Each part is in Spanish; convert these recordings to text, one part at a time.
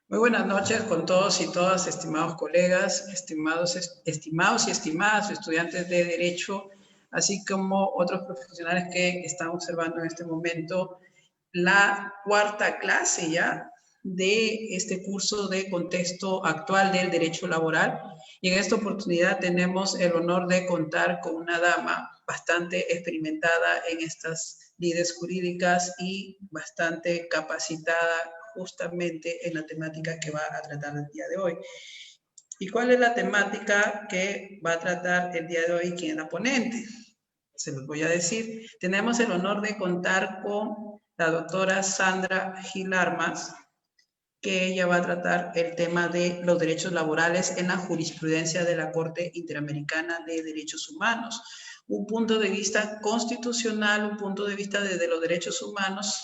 Muy buenas noches con todos y todas, estimados colegas, estimados y estimadas estudiantes de Derecho, así como otros profesionales que están observando en este momento la cuarta clase ya de este curso de contexto actual del derecho laboral. Y en esta oportunidad tenemos el honor de contar con una dama bastante experimentada en estas lides jurídicas y bastante capacitada justamente en la temática que va a tratar el día de hoy. ¿Y cuál es la temática que va a tratar el día de hoy? ¿Quién es la ponente? Se los voy a decir. Tenemos el honor de contar con la doctora Sandra Gil Armas, que ella va a tratar el tema de los derechos laborales en la jurisprudencia de la Corte Interamericana de Derechos Humanos. Un punto de vista constitucional, un punto de vista desde los derechos humanos,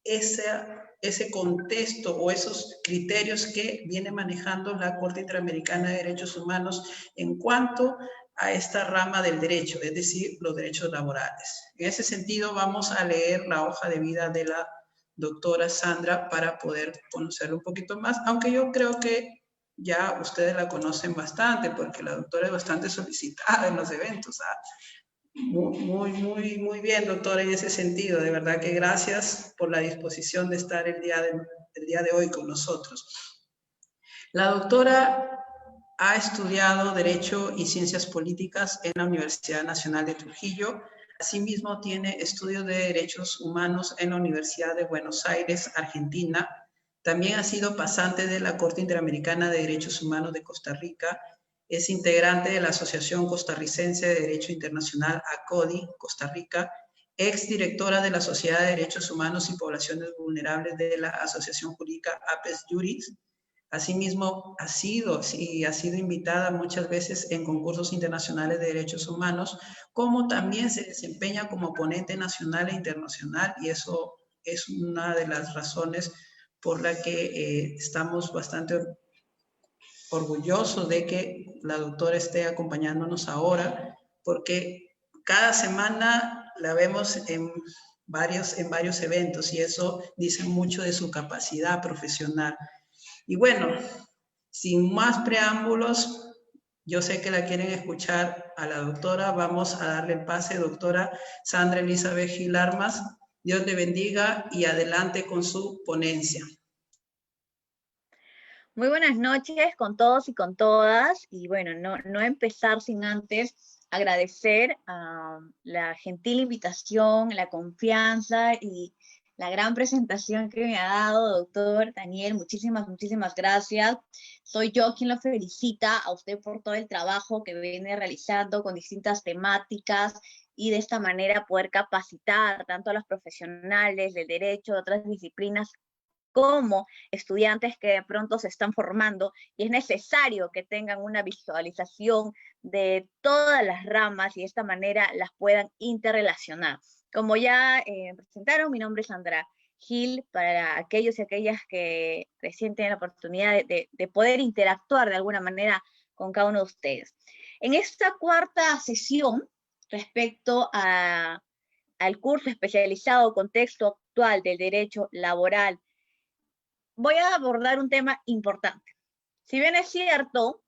ese contexto o esos criterios que viene manejando la Corte Interamericana de Derechos Humanos en cuanto a esta rama del derecho, es decir, los derechos laborales. En ese sentido, vamos a leer la hoja de vida de la doctora Sandra para poder conocerla un poquito más, aunque yo creo que ya ustedes la conocen bastante, porque la doctora es bastante solicitada en los eventos. Muy bien, doctora, en ese sentido. De verdad que gracias por la disposición de estar el día de hoy con nosotros. La doctora ha estudiado Derecho y Ciencias Políticas en la Universidad Nacional de Trujillo. Asimismo, tiene estudios de Derechos Humanos en la Universidad de Buenos Aires, Argentina. También ha sido pasante de la Corte Interamericana de Derechos Humanos de Costa Rica. Es integrante de la Asociación Costarricense de Derecho Internacional, ACODI, Costa Rica. Exdirectora de la Sociedad de Derechos Humanos y Poblaciones Vulnerables de la Asociación Jurídica APES Juris. Asimismo, ha sido invitada muchas veces en concursos internacionales de derechos humanos, como también se desempeña como ponente nacional e internacional, y eso es una de las razones por la que estamos bastante orgullosos de que la doctora esté acompañándonos ahora, porque cada semana la vemos en varios eventos, y eso dice mucho de su capacidad profesional. Y bueno, sin más preámbulos, yo sé que la quieren escuchar a la doctora. Vamos a darle el pase, doctora Sandra Elizabeth Gil Armas. Dios le bendiga y adelante con su ponencia. Muy buenas noches con todos y con todas. Y bueno, no empezar sin antes agradecer la gentil invitación, la confianza y la gran presentación que me ha dado, doctor Daniel. Muchísimas gracias. Soy yo quien lo felicita a usted por todo el trabajo que viene realizando con distintas temáticas y de esta manera poder capacitar tanto a los profesionales del derecho, de otras disciplinas, como estudiantes que de pronto se están formando, y es necesario que tengan una visualización de todas las ramas y de esta manera las puedan interrelacionar. Como ya presentaron, mi nombre es Sandra Gil, para aquellos y aquellas que recién tienen la oportunidad de poder interactuar de alguna manera con cada uno de ustedes. En esta cuarta sesión, respecto al curso especializado Contexto Actual del Derecho Laboral, voy a abordar un tema importante. Si bien es cierto,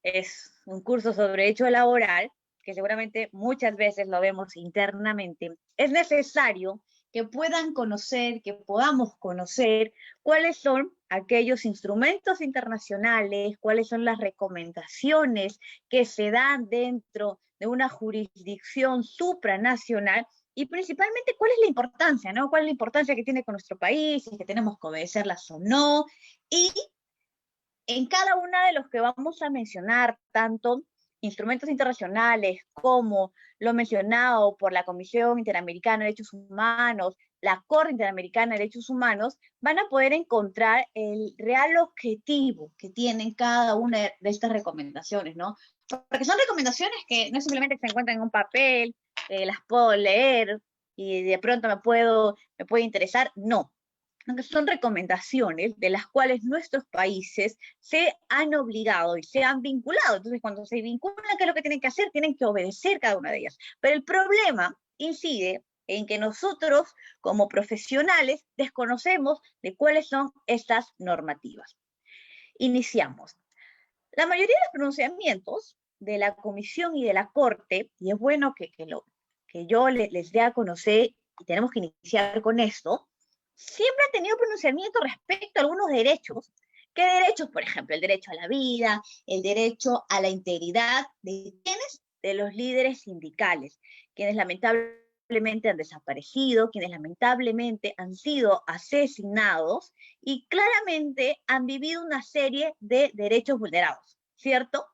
es un curso sobre derecho laboral, que seguramente muchas veces lo vemos internamente, es necesario que puedan conocer, que podamos conocer cuáles son aquellos instrumentos internacionales, cuáles son las recomendaciones que se dan dentro de una jurisdicción supranacional, y principalmente cuál es la importancia, ¿no? ¿Cuál es la importancia que tiene con nuestro país, si es que tenemos que obedecerlas o no? Y en cada una de los que vamos a mencionar, tanto instrumentos internacionales como lo mencionado por la Comisión Interamericana de Derechos Humanos, la Corte Interamericana de Derechos Humanos, van a poder encontrar el real objetivo que tienen cada una de estas recomendaciones, ¿no? Porque son recomendaciones que no simplemente se encuentran en un papel, las puedo leer y de pronto me puede interesar, no. Son recomendaciones de las cuales nuestros países se han obligado y se han vinculado. Entonces, cuando se vinculan, ¿qué es lo que tienen que hacer? Tienen que obedecer cada una de ellas. Pero el problema incide en que nosotros, como profesionales, desconocemos de cuáles son estas normativas. Iniciamos. La mayoría de los pronunciamientos de la Comisión y de la Corte, y es bueno que yo les dé a conocer, y tenemos que iniciar con esto, siempre han tenido pronunciamiento respecto a algunos derechos. ¿Qué derechos? Por ejemplo, el derecho a la vida, el derecho a la integridad, ¿de quiénes? De los líderes sindicales, quienes lamentablemente han desaparecido, quienes lamentablemente han sido asesinados y claramente han vivido una serie de derechos vulnerados, ¿cierto?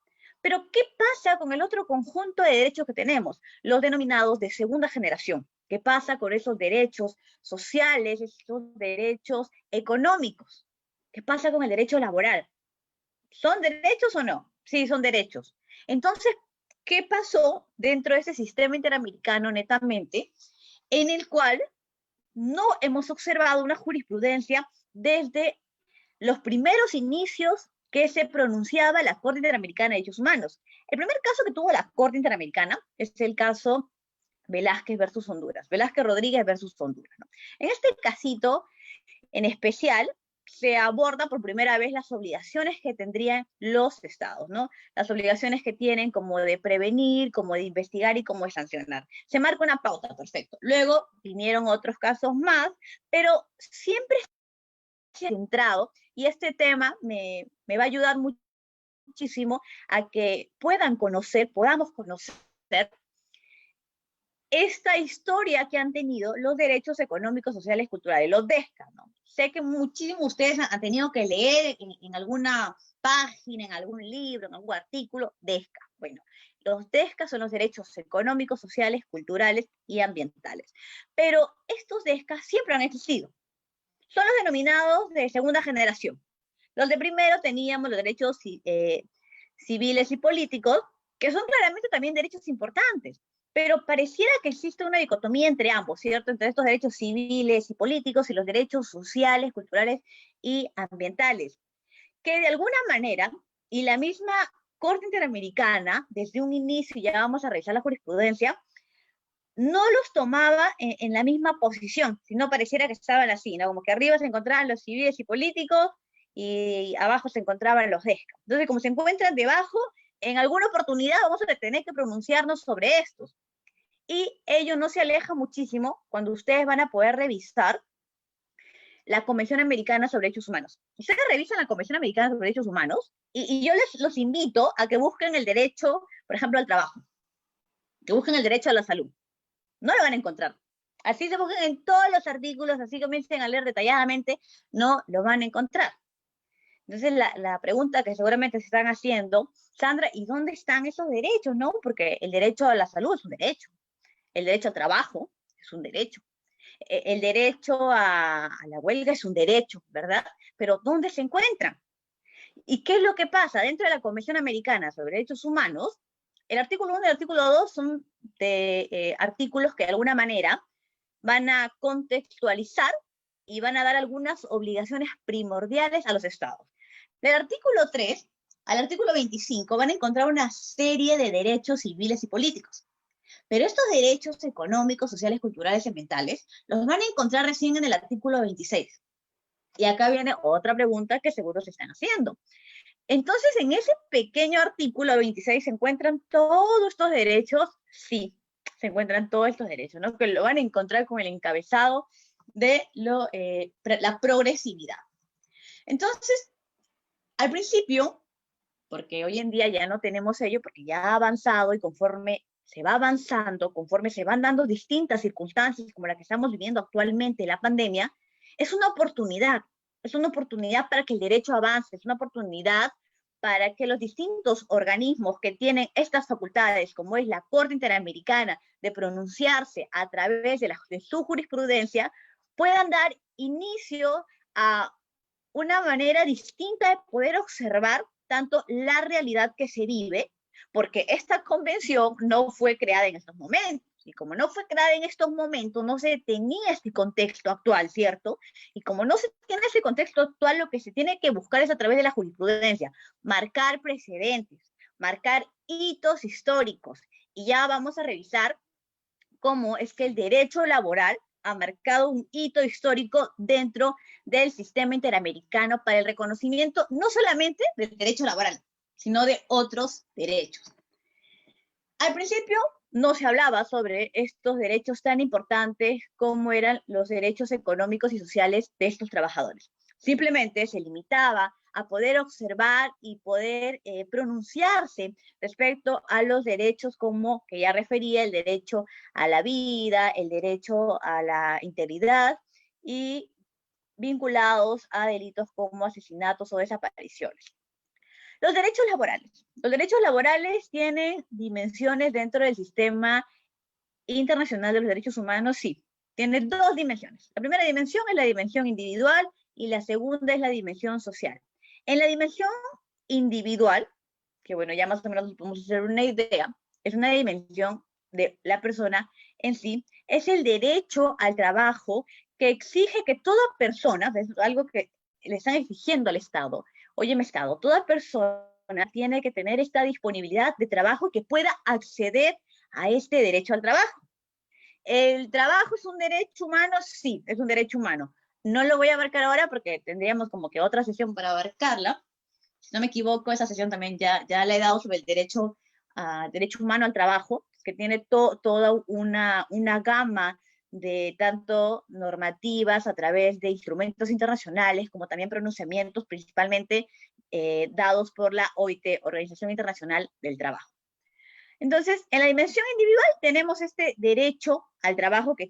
Pero ¿qué pasa con el otro conjunto de derechos que tenemos? Los denominados de segunda generación. ¿Qué pasa con esos derechos sociales, esos derechos económicos? ¿Qué pasa con el derecho laboral? ¿Son derechos o no? Sí, son derechos. Entonces, ¿qué pasó dentro de ese sistema interamericano netamente, en el cual no hemos observado una jurisprudencia desde los primeros inicios que se pronunciaba la Corte Interamericana de Derechos Humanos? El primer caso que tuvo la Corte Interamericana es el caso Velázquez versus Honduras, Velázquez Rodríguez versus Honduras, ¿no? En este casito en especial, se aborda por primera vez las obligaciones que tendrían los estados, ¿no? Las obligaciones que tienen como de prevenir, como de investigar y como de sancionar. Se marca una pauta, perfecto. Luego vinieron otros casos más, pero siempre centrado, y este tema me va a ayudar muchísimo a que podamos conocer esta historia que han tenido los derechos económicos, sociales, culturales, los DESCA, ¿no? Sé que muchísimos de ustedes han tenido que leer en alguna página, en algún libro, en algún artículo, DESCA. Bueno, los DESCA son los derechos económicos, sociales, culturales y ambientales. Pero estos DESCA siempre han existido. Son los denominados de segunda generación. Los de primero teníamos los derechos civiles y políticos, que son claramente también derechos importantes, pero pareciera que existe una dicotomía entre ambos, ¿cierto? Entre estos derechos civiles y políticos y los derechos sociales, culturales y ambientales, que de alguna manera, y la misma Corte Interamericana, desde un inicio, ya vamos a revisar la jurisprudencia, no los tomaba en la misma posición, sino pareciera que estaban así, ¿no? Como que arriba se encontraban los civiles y políticos, y abajo se encontraban los DESCA. Entonces, como se encuentran debajo, en alguna oportunidad vamos a tener que pronunciarnos sobre estos. Y ello no se aleja muchísimo cuando ustedes van a poder revisar la Convención Americana sobre Derechos Humanos. Ustedes revisan la Convención Americana sobre Derechos Humanos y yo los invito a que busquen el derecho, por ejemplo, al trabajo, que busquen el derecho a la salud. No lo van a encontrar. Así se busquen en todos los artículos, así comiencen a leer detalladamente, no lo van a encontrar. Entonces, la pregunta que seguramente se están haciendo, Sandra, ¿y dónde están esos derechos? ¿No? Porque el derecho a la salud es un derecho. El derecho al trabajo es un derecho. El derecho a la huelga es un derecho, ¿verdad? Pero ¿dónde se encuentran? ¿Y qué es lo que pasa? Dentro de la Convención Americana sobre Derechos Humanos, el artículo 1 y el artículo 2 son artículos que de alguna manera van a contextualizar y van a dar algunas obligaciones primordiales a los estados. Del artículo 3 al artículo 25 van a encontrar una serie de derechos civiles y políticos. Pero estos derechos económicos, sociales, culturales y ambientales los van a encontrar recién en el artículo 26. Y acá viene otra pregunta que seguro se están haciendo. Entonces, en ese pequeño artículo 26 se encuentran todos estos derechos. Sí, se encuentran todos estos derechos, ¿no? Que lo van a encontrar con el encabezado de la progresividad. Entonces, al principio, porque hoy en día ya no tenemos ello, porque ya ha avanzado y conforme se va avanzando, conforme se van dando distintas circunstancias como la que estamos viviendo actualmente, la pandemia, es una oportunidad para que el derecho avance, es una oportunidad para que los distintos organismos que tienen estas facultades, como es la Corte Interamericana, de pronunciarse a través de su jurisprudencia, puedan dar inicio a una manera distinta de poder observar tanto la realidad que se vive, porque esta convención no fue creada en estos momentos, y como no fue creada en estos momentos, no se tenía este contexto actual, ¿cierto? Y como no se tiene ese contexto actual, lo que se tiene que buscar es a través de la jurisprudencia, marcar precedentes, marcar hitos históricos, y ya vamos a revisar cómo es que el derecho laboral ha marcado un hito histórico dentro del sistema interamericano para el reconocimiento no solamente del derecho laboral, sino de otros derechos. Al principio no se hablaba sobre estos derechos tan importantes como eran los derechos económicos y sociales de estos trabajadores. Simplemente se limitaba a poder observar y poder pronunciarse respecto a los derechos como que ya refería, el derecho a la vida, el derecho a la integridad y vinculados a delitos como asesinatos o desapariciones. Los derechos laborales. Los derechos laborales tienen dimensiones dentro del sistema internacional de los derechos humanos, sí. Tiene dos dimensiones. La primera dimensión es la dimensión individual y la segunda es la dimensión social. En la dimensión individual, que bueno, ya más o menos podemos hacer una idea, es una dimensión de la persona en sí, es el derecho al trabajo que exige que toda persona, es algo que le están exigiendo al Estado. Óyeme, Estado, toda persona tiene que tener esta disponibilidad de trabajo que pueda acceder a este derecho al trabajo. ¿El trabajo es un derecho humano? Sí, es un derecho humano. No lo voy a abarcar ahora porque tendríamos como que otra sesión para abarcarla. Si no me equivoco, esa sesión también ya la he dado sobre el derecho humano al trabajo, que tiene toda una gama de tanto normativas a través de instrumentos internacionales, como también pronunciamientos, principalmente dados por la OIT, Organización Internacional del Trabajo. Entonces, en la dimensión individual tenemos este derecho al trabajo que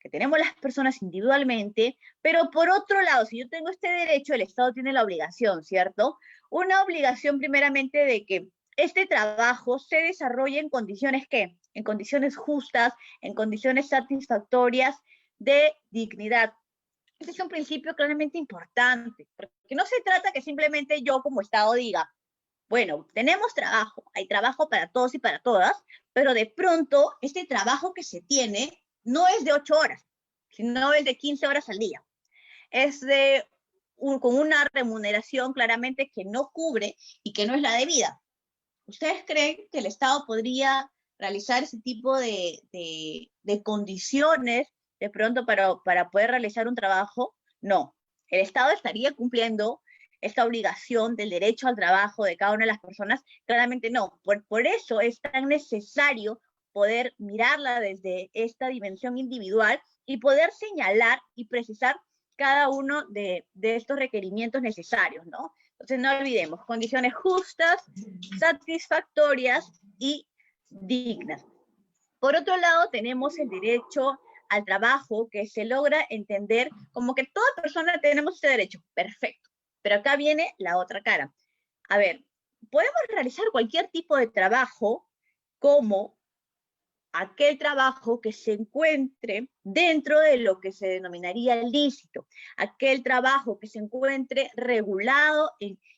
tenemos las personas individualmente, pero por otro lado, si yo tengo este derecho, el Estado tiene la obligación, ¿cierto? Una obligación primeramente de que este trabajo se desarrolle en condiciones, ¿qué? En condiciones justas, en condiciones satisfactorias de dignidad. Este es un principio claramente importante, porque no se trata que simplemente yo como Estado diga, bueno, tenemos trabajo, hay trabajo para todos y para todas, pero de pronto este trabajo que se tiene no es de 8 horas, sino es de 15 horas al día. Es con una remuneración claramente que no cubre y que no es la debida. ¿Ustedes creen que el Estado podría realizar ese tipo de condiciones de pronto para poder realizar un trabajo? No. El Estado estaría cumpliendo esta obligación del derecho al trabajo de cada una de las personas, claramente no. Por eso es tan necesario poder mirarla desde esta dimensión individual y poder señalar y precisar cada uno de estos requerimientos necesarios, ¿no? Entonces no olvidemos, condiciones justas, satisfactorias y dignas. Por otro lado, tenemos el derecho al trabajo, que se logra entender como que toda persona tenemos ese derecho. Perfecto. Pero acá viene la otra cara. A ver, podemos realizar cualquier tipo de trabajo como aquel trabajo que se encuentre dentro de lo que se denominaría lícito, aquel trabajo que se encuentre regulado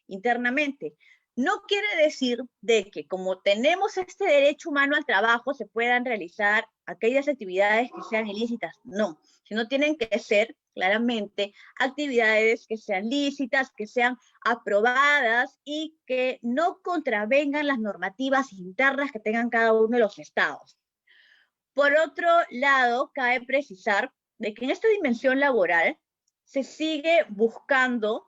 internamente. No quiere decir de que como tenemos este derecho humano al trabajo se puedan realizar aquellas actividades que sean ilícitas, no, sino tienen que ser claramente actividades que sean lícitas, que sean aprobadas y que no contravengan las normativas internas que tengan cada uno de los estados. Por otro lado, cabe precisar de que en esta dimensión laboral se sigue buscando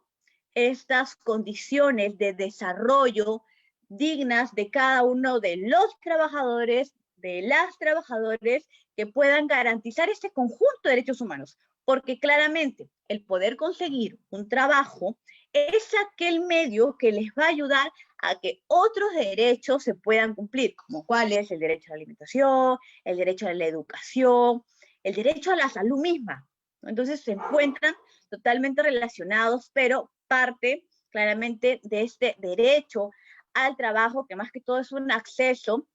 estas condiciones de desarrollo dignas de cada uno de los trabajadores, de las trabajadoras, que puedan garantizar este conjunto de derechos humanos, porque claramente el poder conseguir un trabajo es aquel medio que les va a ayudar a que otros derechos se puedan cumplir, como cuál es el derecho a la alimentación, el derecho a la educación, el derecho a la salud misma. Entonces se encuentran totalmente relacionados, pero parte claramente de este derecho al trabajo, que más que todo es un acceso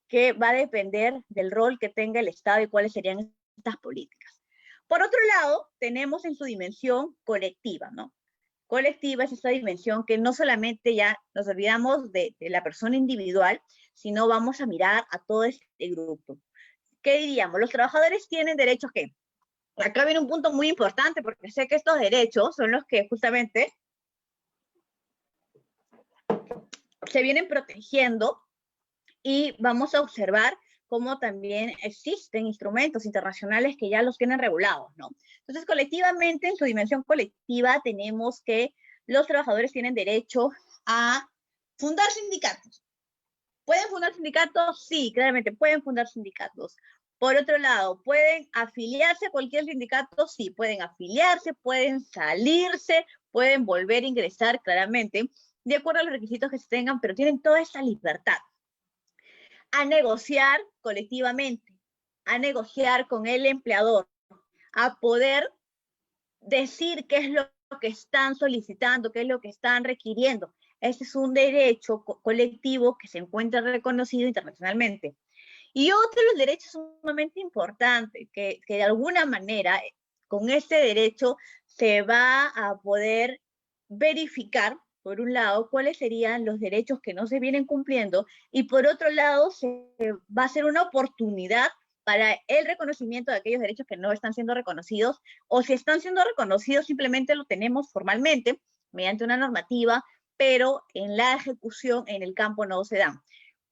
que va a depender del rol que tenga el Estado y cuáles serían estas políticas. Por otro lado, tenemos en su dimensión colectiva, ¿no? Colectiva es esta dimensión que no solamente ya nos olvidamos de la persona individual, sino vamos a mirar a todo este grupo. ¿Qué diríamos? Los trabajadores tienen derechos que, acá viene un punto muy importante, porque sé que estos derechos son los que justamente se vienen protegiendo y vamos a observar como también existen instrumentos internacionales que ya los tienen regulados, ¿no? Entonces, colectivamente, en su dimensión colectiva, tenemos que los trabajadores tienen derecho a fundar sindicatos. ¿Pueden fundar sindicatos? Sí, claramente, pueden fundar sindicatos. Por otro lado, ¿pueden afiliarse a cualquier sindicato? Sí, pueden afiliarse, pueden salirse, pueden volver a ingresar, claramente, de acuerdo a los requisitos que se tengan, pero tienen toda esa libertad a negociar colectivamente, a negociar con el empleador, a poder decir qué es lo que están solicitando, qué es lo que están requiriendo. Ese es un derecho colectivo que se encuentra reconocido internacionalmente. Y otro de los derechos sumamente importantes, que de alguna manera con este derecho se va a poder verificar, por un lado, cuáles serían los derechos que no se vienen cumpliendo, y por otro lado, se va a ser una oportunidad para el reconocimiento de aquellos derechos que no están siendo reconocidos, o si están siendo reconocidos, simplemente lo tenemos formalmente, mediante una normativa, pero en la ejecución, en el campo, no se dan.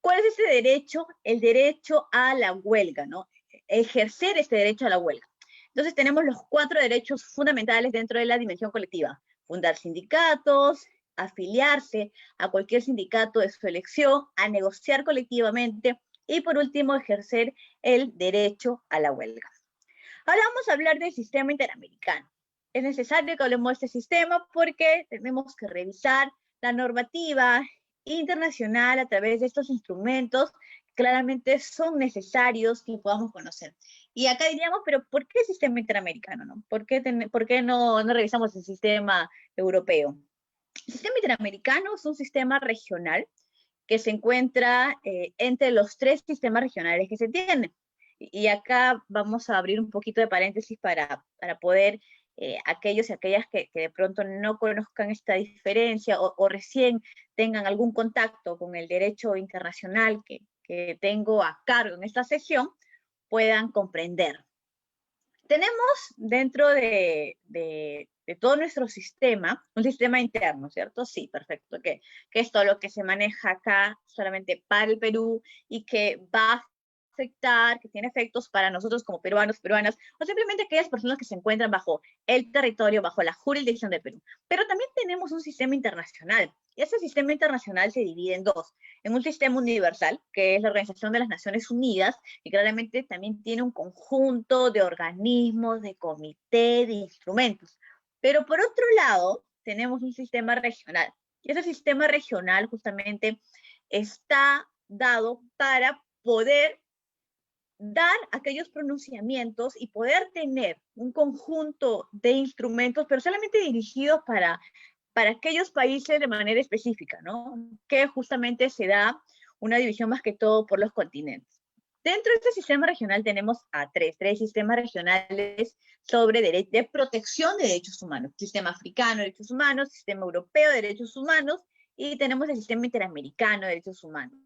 ¿Cuál es ese derecho? El derecho a la huelga, ¿no? Ejercer este derecho a la huelga. Entonces tenemos los 4 derechos fundamentales dentro de la dimensión colectiva: fundar sindicatos, afiliarse a cualquier sindicato de su elección, a negociar colectivamente y, por último, ejercer el derecho a la huelga. Ahora vamos a hablar del sistema interamericano. Es necesario que hablemos de este sistema porque tenemos que revisar la normativa internacional a través de estos instrumentos. Claramente son necesarios que podamos conocer. Y acá diríamos, pero ¿por qué el sistema interamericano? ¿No? ¿Por qué no revisamos el sistema europeo? El sistema interamericano es un sistema regional que se encuentra entre los 3 sistemas regionales que se tienen. Y acá vamos a abrir un poquito de paréntesis para poder, aquellos y aquellas que de pronto no conozcan esta diferencia o recién tengan algún contacto con el derecho internacional que tengo a cargo en esta sesión, puedan comprender. Tenemos dentro de todo nuestro sistema, un sistema interno, ¿cierto? Sí, perfecto, que es todo lo que se maneja acá solamente para el Perú y que va a afectar, que tiene efectos para nosotros como peruanos, peruanas, o simplemente aquellas personas que se encuentran bajo el territorio, bajo la jurisdicción del Perú. Pero también tenemos un sistema internacional, y ese sistema internacional se divide en 2. En un sistema universal, que es la Organización de las Naciones Unidas, y claramente también tiene un conjunto de organismos, de comité, de instrumentos. Pero por otro lado, tenemos un sistema regional, y ese sistema regional justamente está dado para poder dar aquellos pronunciamientos y poder tener un conjunto de instrumentos, pero solamente dirigidos para aquellos países de manera específica, ¿no? Que justamente se da una división más que todo por los continentes. Dentro de este sistema regional tenemos a tres sistemas regionales sobre de protección de derechos humanos: sistema africano de derechos humanos, sistema europeo de derechos humanos, y tenemos el sistema interamericano de derechos humanos.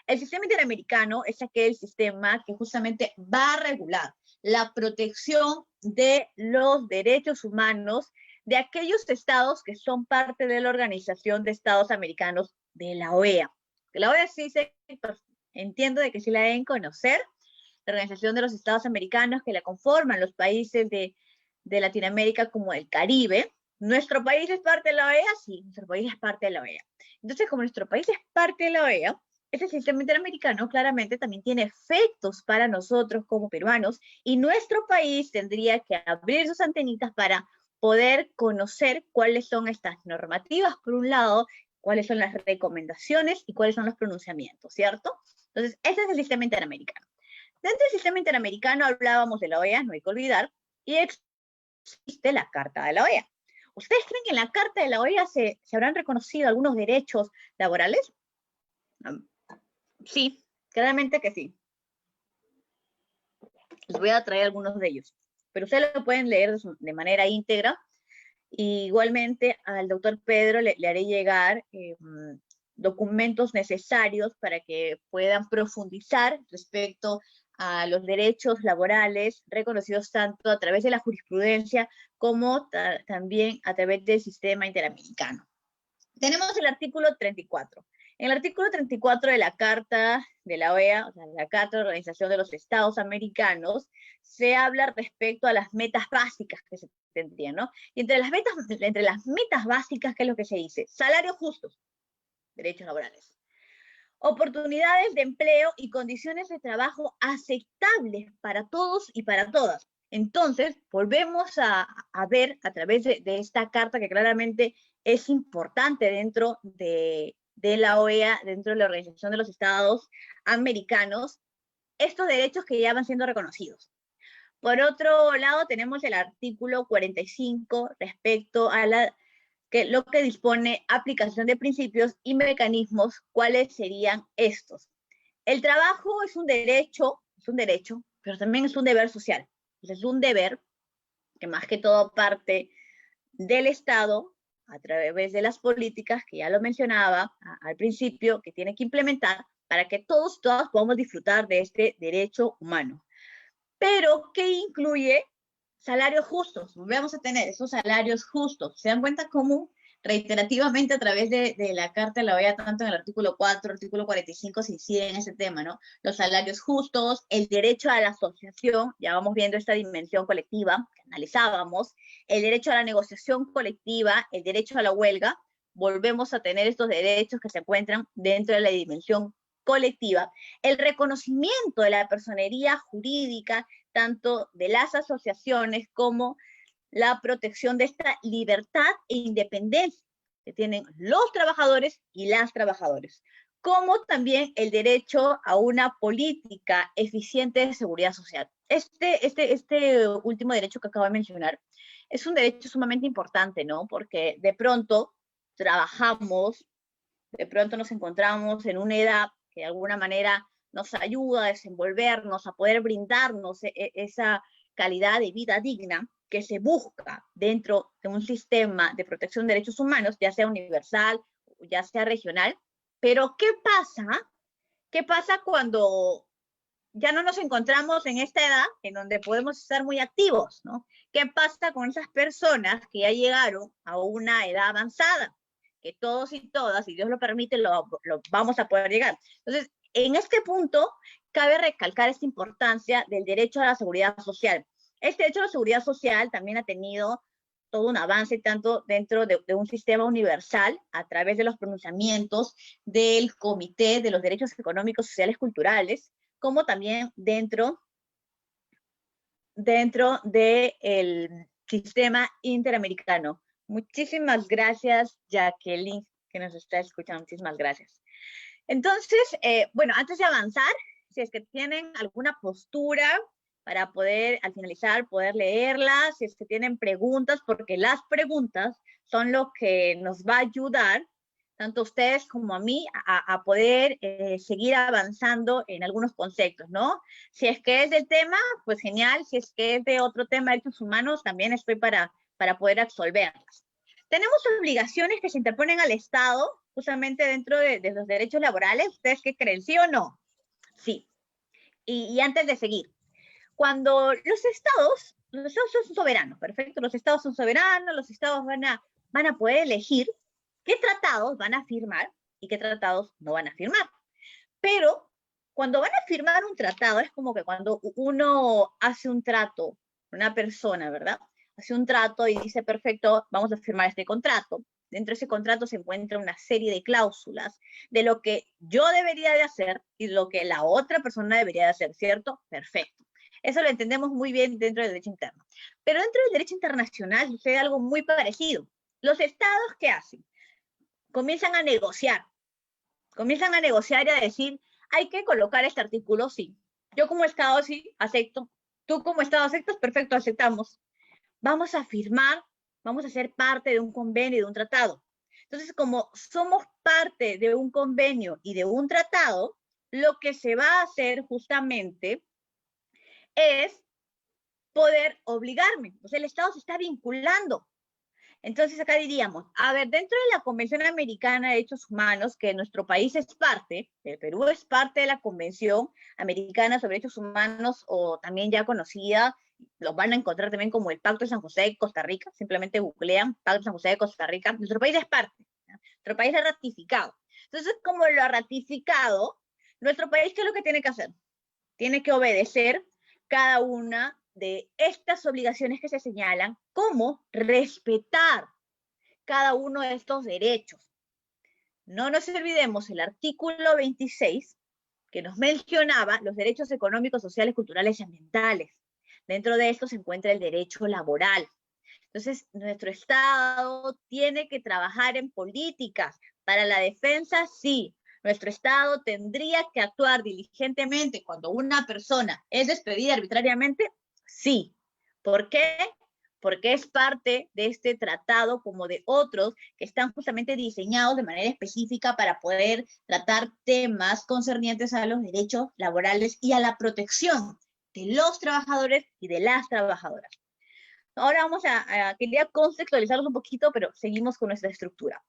El sistema interamericano es aquel sistema que justamente va a regular la protección de los derechos humanos de aquellos estados que son parte de la Organización de Estados Americanos, de la OEA. La OEA sí entiendo de que sí la deben conocer, la Organización de los Estados Americanos, que la conforman los países de Latinoamérica como el Caribe. ¿Nuestro país es parte de la OEA? Sí, nuestro país es parte de la OEA. Entonces, como nuestro país es parte de la OEA, ese sistema interamericano claramente también tiene efectos para nosotros como peruanos, y nuestro país tendría que abrir sus antenitas para poder conocer cuáles son estas normativas, por un lado, cuáles son las recomendaciones y cuáles son los pronunciamientos, ¿cierto? Entonces, ese es el sistema interamericano. Dentro del sistema interamericano hablábamos de la OEA, no hay que olvidar, y existe la Carta de la OEA. ¿Ustedes creen que en la Carta de la OEA se habrán reconocido algunos derechos laborales? Sí, claramente que sí. Les voy a traer algunos de ellos, pero ustedes lo pueden leer de manera íntegra. Y igualmente al doctor Pedro le haré llegar documentos necesarios para que puedan profundizar respecto a los derechos laborales reconocidos tanto a través de la jurisprudencia como también a través del sistema interamericano. Tenemos el artículo 34. En el artículo 34 de la Carta de la OEA, o sea, la Carta de la Organización de los Estados Americanos, se habla respecto a las metas básicas que se tendrían, ¿no? Y entre las metas básicas, ¿qué es lo que se dice? Salarios justos, derechos laborales, oportunidades de empleo y condiciones de trabajo aceptables para todos y para todas. Entonces, volvemos a ver a través de esta carta que claramente es importante dentro de la OEA, dentro de la Organización de los Estados Americanos, estos derechos que ya van siendo reconocidos. Por otro lado, tenemos el artículo 45 respecto a lo que dispone aplicación de principios y mecanismos. ¿Cuáles serían estos? El trabajo es un derecho, pero también es un deber social. Es un deber que más que todo parte del Estado, a través de las políticas, que ya lo mencionaba al principio, que tiene que implementar para que todos y todas podamos disfrutar de este derecho humano. Pero, ¿qué incluye? Salarios justos. Vamos a tener esos salarios justos. ¿Se dan cuenta cómo reiterativamente a través de la Carta de la OEA, tanto en el artículo 4, artículo 45, se incide en ese tema, ¿no? Los salarios justos, el derecho a la asociación, ya vamos viendo esta dimensión colectiva que analizábamos, el derecho a la negociación colectiva, el derecho a la huelga, volvemos a tener estos derechos que se encuentran dentro de la dimensión colectiva, el reconocimiento de la personería jurídica, tanto de las asociaciones como la protección de esta libertad e independencia que tienen los trabajadores y las trabajadoras, como también el derecho a una política eficiente de seguridad social. Este último derecho que acabo de mencionar es un derecho sumamente importante, ¿no? Porque de pronto trabajamos, de pronto nos encontramos en una edad que de alguna manera nos ayuda a desenvolvernos, a poder brindarnos esa calidad de vida digna que se busca dentro de un sistema de protección de derechos humanos, ya sea universal, ya sea regional. Pero ¿qué pasa? ¿Qué pasa cuando ya no nos encontramos en esta edad en donde podemos estar muy activos, ¿no? ¿Qué pasa con esas personas que ya llegaron a una edad avanzada? Que todos y todas, si Dios lo permite, lo vamos a poder llegar. Entonces, en este punto, cabe recalcar esta importancia del derecho a la seguridad social. Este derecho a la seguridad social también ha tenido todo un avance, tanto dentro de un sistema universal, a través de los pronunciamientos del Comité de los Derechos Económicos, Sociales, Culturales, como también dentro del sistema interamericano. Muchísimas gracias, Jacqueline, que nos está escuchando. Muchísimas gracias. Entonces, bueno, antes de avanzar, si es que tienen alguna postura para poder, al finalizar, poder leerla, si es que tienen preguntas, porque las preguntas son lo que nos va a ayudar, tanto a ustedes como a mí, a poder seguir avanzando en algunos conceptos, ¿no? Si es que es del tema, pues genial. Si es que es de otro tema de derechos humanos, también estoy para poder absolverlas. Tenemos obligaciones que se interponen al Estado, justamente dentro de los derechos laborales. ¿Ustedes qué creen? ¿Sí o no? Sí. Y antes de seguir, cuando los estados son soberanos, perfecto, los estados son soberanos, los estados van a poder elegir qué tratados van a firmar y qué tratados no van a firmar. Pero cuando van a firmar un tratado, es como que cuando uno hace un trato, una persona, ¿verdad? Hace un trato y dice, perfecto, vamos a firmar este contrato. Dentro de ese contrato se encuentra una serie de cláusulas de lo que yo debería de hacer y lo que la otra persona debería de hacer, ¿cierto? Perfecto. Eso lo entendemos muy bien dentro del derecho interno. Pero dentro del derecho internacional sucede algo muy parecido. Los estados, ¿qué hacen? Comienzan a negociar y a decir, hay que colocar este artículo, sí. Yo como Estado sí, acepto. Tú como Estado aceptas, perfecto, aceptamos. Vamos a firmar, vamos a ser parte de un convenio y de un tratado. Entonces, como somos parte de un convenio y de un tratado, lo que se va a hacer justamente es poder obligarme. O sea, el Estado se está vinculando. Entonces acá diríamos, a ver, dentro de la Convención Americana de Derechos Humanos, que nuestro país es parte, el Perú es parte de la Convención Americana sobre Derechos Humanos, o también ya conocida, los van a encontrar también como el Pacto de San José de Costa Rica, simplemente googlean Pacto de San José de Costa Rica, nuestro país es parte, ¿no? Nuestro país es ratificado. Entonces, como lo ha ratificado, nuestro país, ¿qué es lo que tiene que hacer? Tiene que obedecer cada una de estas obligaciones que se señalan, como respetar cada uno de estos derechos. No nos olvidemos el artículo 26, que nos mencionaba los derechos económicos, sociales, culturales y ambientales. Dentro de esto se encuentra el derecho laboral. Entonces, nuestro Estado tiene que trabajar en políticas para la defensa, sí. Nuestro Estado tendría que actuar diligentemente cuando una persona es despedida arbitrariamente, sí. ¿Por qué? Porque es parte de este tratado, como de otros que están justamente diseñados de manera específica para poder tratar temas concernientes a los derechos laborales y a la protección de los trabajadores y de las trabajadoras. Ahora quería contextualizarlos un poquito, pero seguimos con nuestra estructura.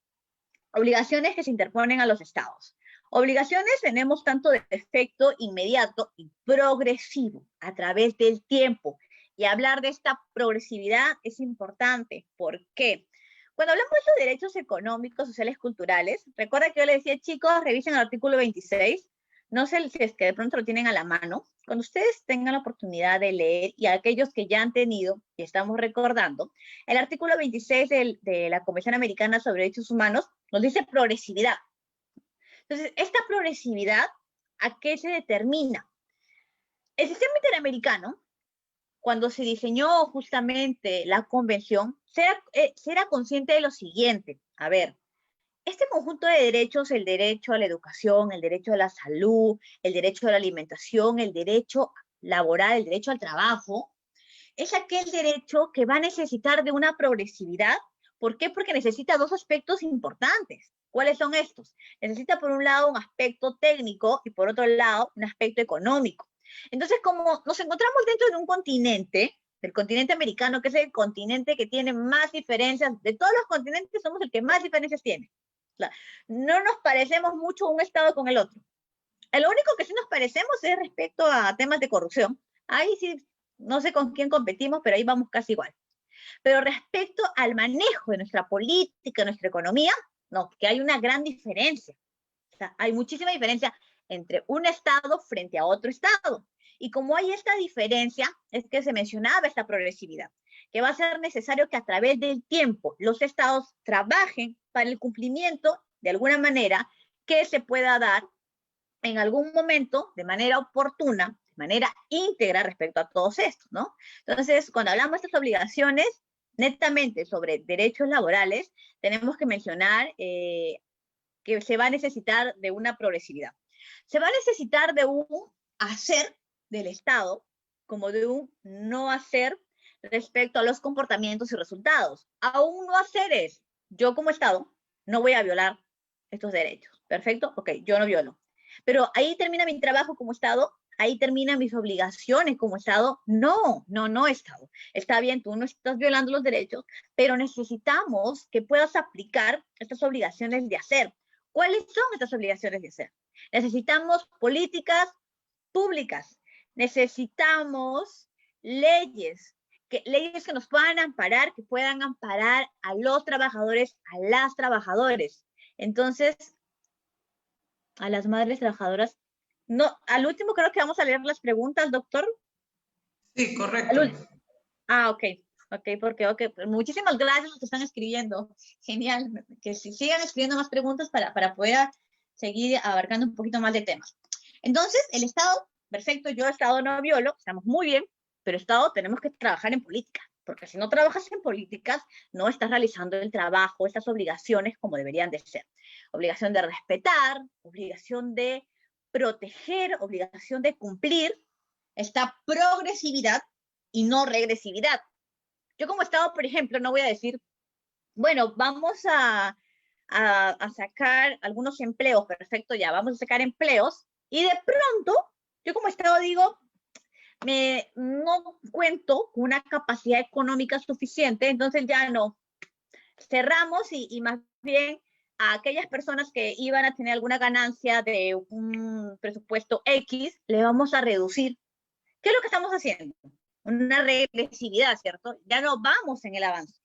Obligaciones que se interponen a los estados. Obligaciones tenemos tanto de efecto inmediato y progresivo a través del tiempo. Y hablar de esta progresividad es importante. ¿Por qué? Cuando hablamos de los derechos económicos, sociales, culturales, recuerda que yo les decía, chicos, revisen el artículo 26. No sé si es que de pronto lo tienen a la mano. Cuando ustedes tengan la oportunidad de leer, y aquellos que ya han tenido, y estamos recordando, el artículo 26 de la Convención Americana sobre Derechos Humanos nos dice progresividad. Entonces, esta progresividad, ¿a qué se determina? El sistema interamericano, cuando se diseñó justamente la convención, se era consciente de lo siguiente. A ver, este conjunto de derechos, el derecho a la educación, el derecho a la salud, el derecho a la alimentación, el derecho laboral, el derecho al trabajo, es aquel derecho que va a necesitar de una progresividad. ¿Por qué? Porque necesita dos aspectos importantes. ¿Cuáles son estos? Necesita por un lado un aspecto técnico y por otro lado un aspecto económico. Entonces, como nos encontramos dentro de un continente, del continente americano, que es el continente que tiene más diferencias, de todos los continentes somos el que más diferencias tiene. No nos parecemos mucho un estado con el otro. Lo único que sí nos parecemos es respecto a temas de corrupción. Ahí sí, no sé con quién competimos, pero ahí vamos casi igual. Pero respecto al manejo de nuestra política, de nuestra economía, no, que hay una gran diferencia. O sea, hay muchísima diferencia entre un estado frente a otro estado. Y como hay esta diferencia, es que se mencionaba esta progresividad, que va a ser necesario que a través del tiempo los estados trabajen para el cumplimiento, de alguna manera, que se pueda dar en algún momento, de manera oportuna, de manera íntegra respecto a todos estos, ¿no? Entonces, cuando hablamos de estas obligaciones, netamente sobre derechos laborales, tenemos que mencionar que se va a necesitar de una progresividad. Se va a necesitar de un hacer del Estado como de un no hacer respecto a los comportamientos y resultados. Aún no hacer es, yo como Estado no voy a violar estos derechos. ¿Perfecto? Ok, yo no violo. Pero ahí termina mi trabajo como Estado, ahí terminan mis obligaciones como Estado. No, Estado. Está bien, tú no estás violando los derechos, pero necesitamos que puedas aplicar estas obligaciones de hacer. ¿Cuáles son estas obligaciones de hacer? Necesitamos políticas públicas, necesitamos leyes que nos puedan amparar, que puedan amparar a los trabajadores, a las trabajadoras. Entonces, a las madres trabajadoras. No, al último creo que vamos a leer las preguntas, doctor. Sí, correcto. Ok, porque muchísimas gracias a los que están escribiendo. Genial, que sigan escribiendo más preguntas para poder seguir abarcando un poquito más de temas. Entonces, el Estado, perfecto, yo Estado no violo, estamos muy bien, pero Estado tenemos que trabajar en política, porque si no trabajas en políticas, no estás realizando el trabajo, estas obligaciones como deberían de ser. Obligación de respetar, obligación de proteger, obligación de cumplir esta progresividad y no regresividad. Yo como Estado, por ejemplo, no voy a decir, bueno, vamos a sacar algunos empleos, perfecto, ya, vamos a sacar empleos, y de pronto, yo como Estado digo, no cuento con una capacidad económica suficiente, entonces ya no, cerramos y más bien a aquellas personas que iban a tener alguna ganancia de un presupuesto X, le vamos a reducir. ¿Qué es lo que estamos haciendo? Una regresividad, ¿cierto? Ya no vamos en el avance.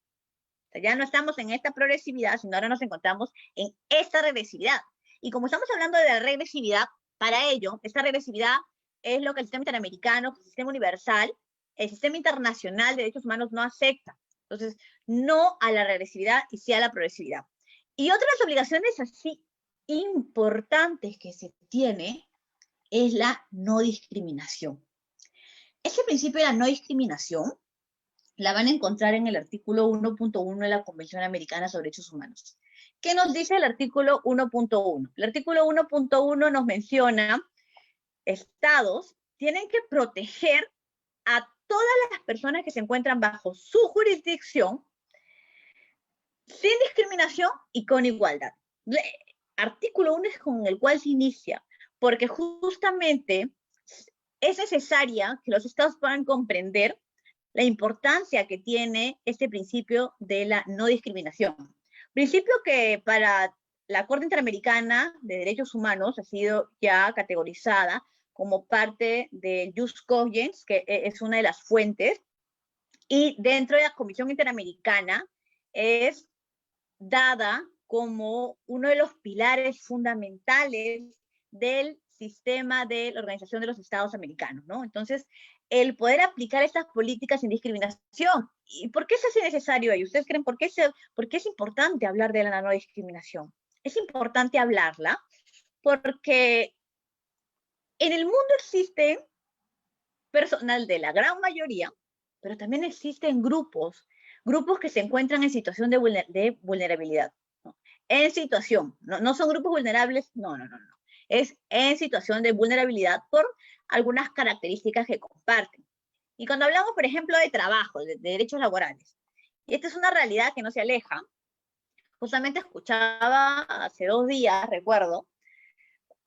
O sea, ya no estamos en esta progresividad, sino ahora nos encontramos en esta regresividad. Y como estamos hablando de la regresividad, para ello, esta regresividad es lo que el sistema interamericano, el sistema universal, el sistema internacional de derechos humanos no acepta. Entonces, no a la regresividad y sí a la progresividad. Y otras obligaciones así importantes que se tiene es la no discriminación. Ese principio de la no discriminación la van a encontrar en el artículo 1.1 de la Convención Americana sobre Derechos Humanos. ¿Qué nos dice el artículo 1.1? El artículo 1.1 nos menciona estados tienen que proteger a todas las personas que se encuentran bajo su jurisdicción sin discriminación y con igualdad. Artículo 1 es con el cual se inicia, porque justamente es necesaria que los estados puedan comprender la importancia que tiene este principio de la no discriminación. Principio que para la Corte Interamericana de Derechos Humanos ha sido ya categorizada como parte del Jus Cogens, que es una de las fuentes, y dentro de la Comisión Interamericana es dada como uno de los pilares fundamentales del sistema de la Organización de los Estados Americanos, ¿no? Entonces, el poder aplicar estas políticas sin discriminación. ¿Y por qué se hace necesario ello? ¿Ustedes creen por qué es importante hablar de la no discriminación? Es importante hablarla porque en el mundo existe personal de la gran mayoría, pero también existen grupos que se encuentran en situación de vulnerabilidad. ¿No? En situación, no son grupos vulnerables, no. Es en situación de vulnerabilidad por algunas características que comparten. Y cuando hablamos, por ejemplo, de trabajo, de derechos laborales, y esta es una realidad que no se aleja, justamente escuchaba hace 2 días, recuerdo,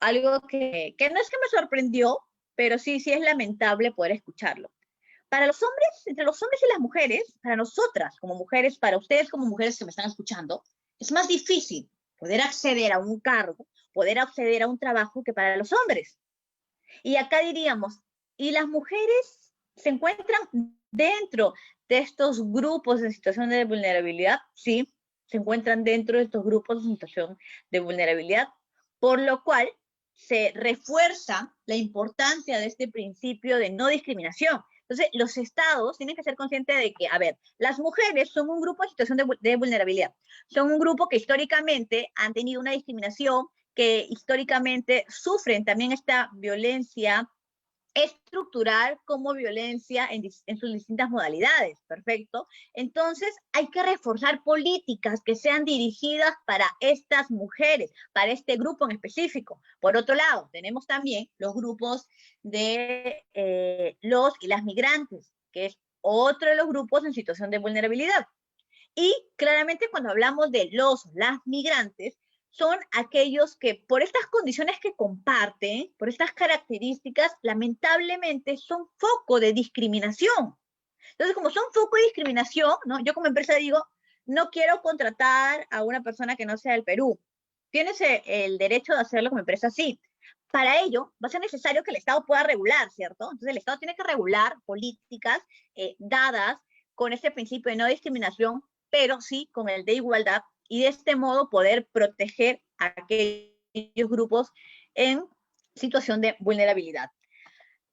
algo que no es que me sorprendió, pero sí es lamentable poder escucharlo. Para los hombres, entre los hombres y las mujeres, para nosotras como mujeres, para ustedes como mujeres que me están escuchando, es más difícil poder acceder a un cargo, poder acceder a un trabajo que para los hombres. Y acá diríamos, ¿y las mujeres se encuentran dentro de estos grupos en situación de vulnerabilidad? Sí, se encuentran dentro de estos grupos en situación de vulnerabilidad, por lo cual se refuerza la importancia de este principio de no discriminación. Entonces, los estados tienen que ser conscientes de que, a ver, las mujeres son un grupo en situación de vulnerabilidad, son un grupo que históricamente han tenido una discriminación, que históricamente sufren también esta violencia estructural como violencia en sus distintas modalidades, ¿perfecto? Entonces hay que reforzar políticas que sean dirigidas para estas mujeres, para este grupo en específico. Por otro lado, tenemos también los grupos de los y las migrantes, que es otro de los grupos en situación de vulnerabilidad. Y claramente cuando hablamos de las migrantes, son aquellos que por estas condiciones que comparten, por estas características, lamentablemente son foco de discriminación. Entonces, como son foco de discriminación, ¿no? Yo como empresa digo, no quiero contratar a una persona que no sea del Perú. Tienes el derecho de hacerlo como empresa, sí. Para ello, va a ser necesario que el Estado pueda regular, ¿cierto? Entonces, el Estado tiene que regular políticas dadas con este principio de no discriminación, pero sí con el de igualdad, y de este modo poder proteger a aquellos grupos en situación de vulnerabilidad.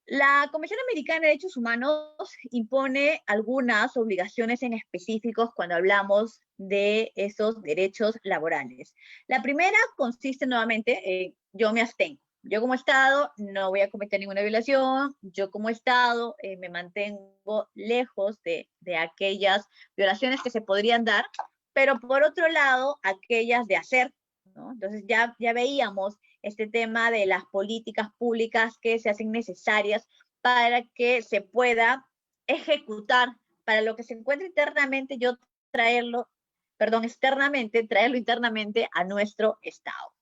La Convención Americana de Derechos Humanos impone algunas obligaciones en específicos cuando hablamos de esos derechos laborales. La primera consiste nuevamente, yo me abstengo. Yo como Estado no voy a cometer ninguna violación, yo como Estado me mantengo lejos de aquellas violaciones que se podrían dar, pero por otro lado, aquellas de hacer, ¿no? Entonces ya veíamos este tema de las políticas públicas que se hacen necesarias para que se pueda ejecutar, para lo que se encuentra internamente, externamente, traerlo internamente a nuestro Estado.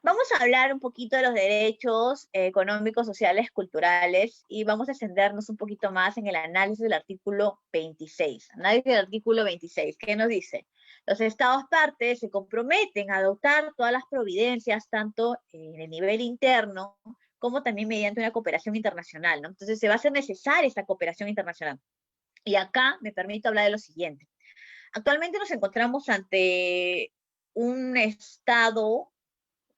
Vamos a hablar un poquito de los derechos económicos, sociales, culturales, y vamos a extendernos un poquito más en el análisis del artículo 26. Análisis del artículo 26, ¿qué nos dice? Los Estados partes se comprometen a adoptar todas las providencias, tanto en el nivel interno, como también mediante una cooperación internacional, ¿no? Entonces se va a hacer necesaria esta cooperación internacional. Y acá me permito hablar de lo siguiente. Actualmente nos encontramos ante un Estado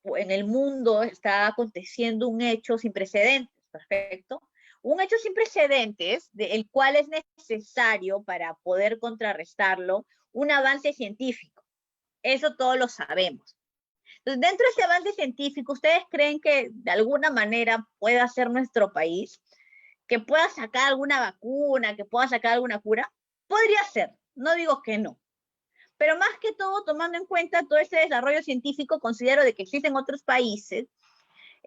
en el mundo está aconteciendo un hecho sin precedentes, ¿perfecto? Un hecho sin precedentes, el cual es necesario para poder contrarrestarlo, un avance científico. Eso todos lo sabemos. Entonces, dentro de ese avance científico, ¿ustedes creen que de alguna manera pueda ser nuestro país, que pueda sacar alguna vacuna, que pueda sacar alguna cura? Podría ser, no digo que no. Pero más que todo, tomando en cuenta todo ese desarrollo científico, considero de que existen otros países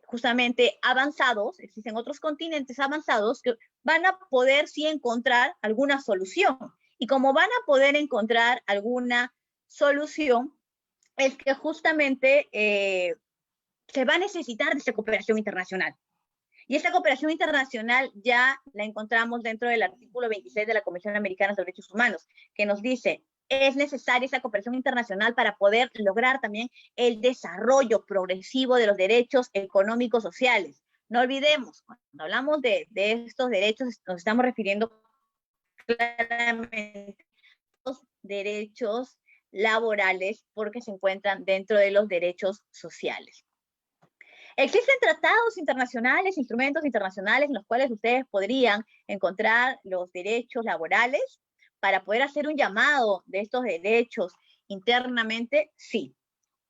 justamente avanzados, existen otros continentes avanzados que van a poder sí encontrar alguna solución. Y como van a poder encontrar alguna solución, es que justamente se va a necesitar de esa cooperación internacional. Y esta cooperación internacional ya la encontramos dentro del artículo 26 de la Convención Americana sobre Derechos Humanos, que nos dice, es necesaria esa cooperación internacional para poder lograr también el desarrollo progresivo de los derechos económicos sociales. No olvidemos, cuando hablamos de estos derechos, nos estamos refiriendo claramente a los derechos laborales porque se encuentran dentro de los derechos sociales. Existen tratados internacionales, instrumentos internacionales en los cuales ustedes podrían encontrar los derechos laborales para poder hacer un llamado de estos derechos internamente. Sí.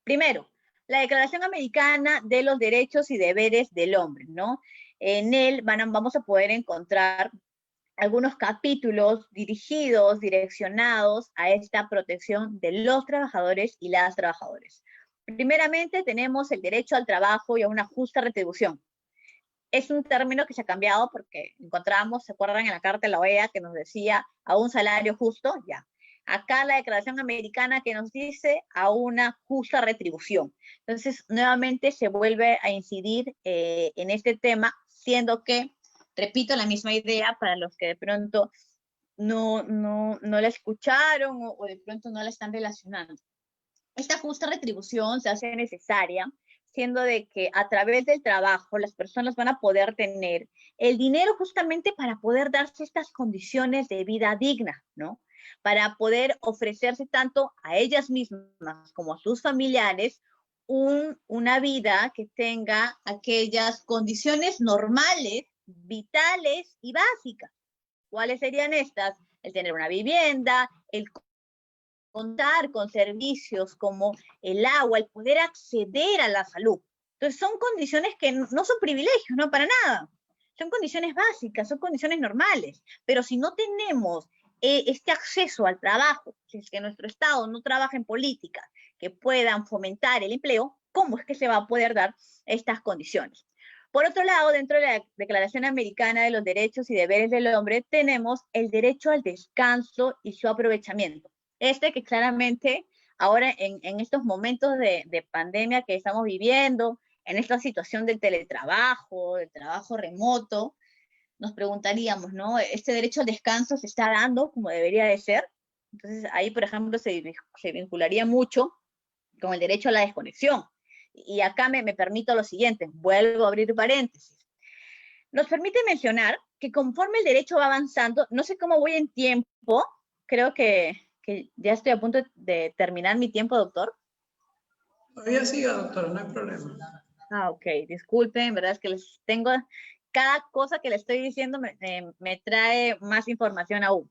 Primero, la Declaración Americana de los Derechos y Deberes del Hombre, ¿no? En él vamos a poder encontrar algunos capítulos dirigidos, direccionados a esta protección de los trabajadores y las trabajadoras. Primeramente, tenemos el derecho al trabajo y a una justa retribución. Es un término que se ha cambiado porque encontramos, ¿se acuerdan en la Carta de la OEA que nos decía a un salario justo? Ya. Acá la Declaración Americana que nos dice a una justa retribución. Entonces, nuevamente se vuelve a incidir en este tema, siendo que, repito, la misma idea para los que de pronto no la escucharon o de pronto no la están relacionando. Esta justa retribución se hace necesaria, siendo de que a través del trabajo las personas van a poder tener el dinero justamente para poder darse estas condiciones de vida digna, ¿no? Para poder ofrecerse tanto a ellas mismas como a sus familiares una vida que tenga aquellas condiciones normales, vitales y básicas. ¿Cuáles serían estas? El tener una vivienda, el contar con servicios como el agua, el poder acceder a la salud. Entonces son condiciones que no son privilegios, no para nada. Son condiciones básicas, son condiciones normales. Pero si no tenemos este acceso al trabajo, si es que nuestro Estado no trabaja en políticas que puedan fomentar el empleo, ¿cómo es que se va a poder dar estas condiciones? Por otro lado, dentro de la Declaración Americana de los Derechos y Deberes del Hombre, tenemos el derecho al descanso y su aprovechamiento. Que claramente ahora en estos momentos de pandemia que estamos viviendo, en esta situación del teletrabajo, del trabajo remoto, nos preguntaríamos, ¿no? ¿Este derecho al descanso se está dando como debería de ser? Entonces ahí, por ejemplo, se vincularía mucho con el derecho a la desconexión. Y acá me permito lo siguiente, vuelvo a abrir paréntesis. Nos permite mencionar que conforme el derecho va avanzando, no sé cómo voy en tiempo, creo que ya estoy a punto de terminar mi tiempo, doctor. Todavía siga, doctor, no hay problema. Ok, disculpen, verdad es que les tengo, cada cosa que les estoy diciendo me trae más información aún.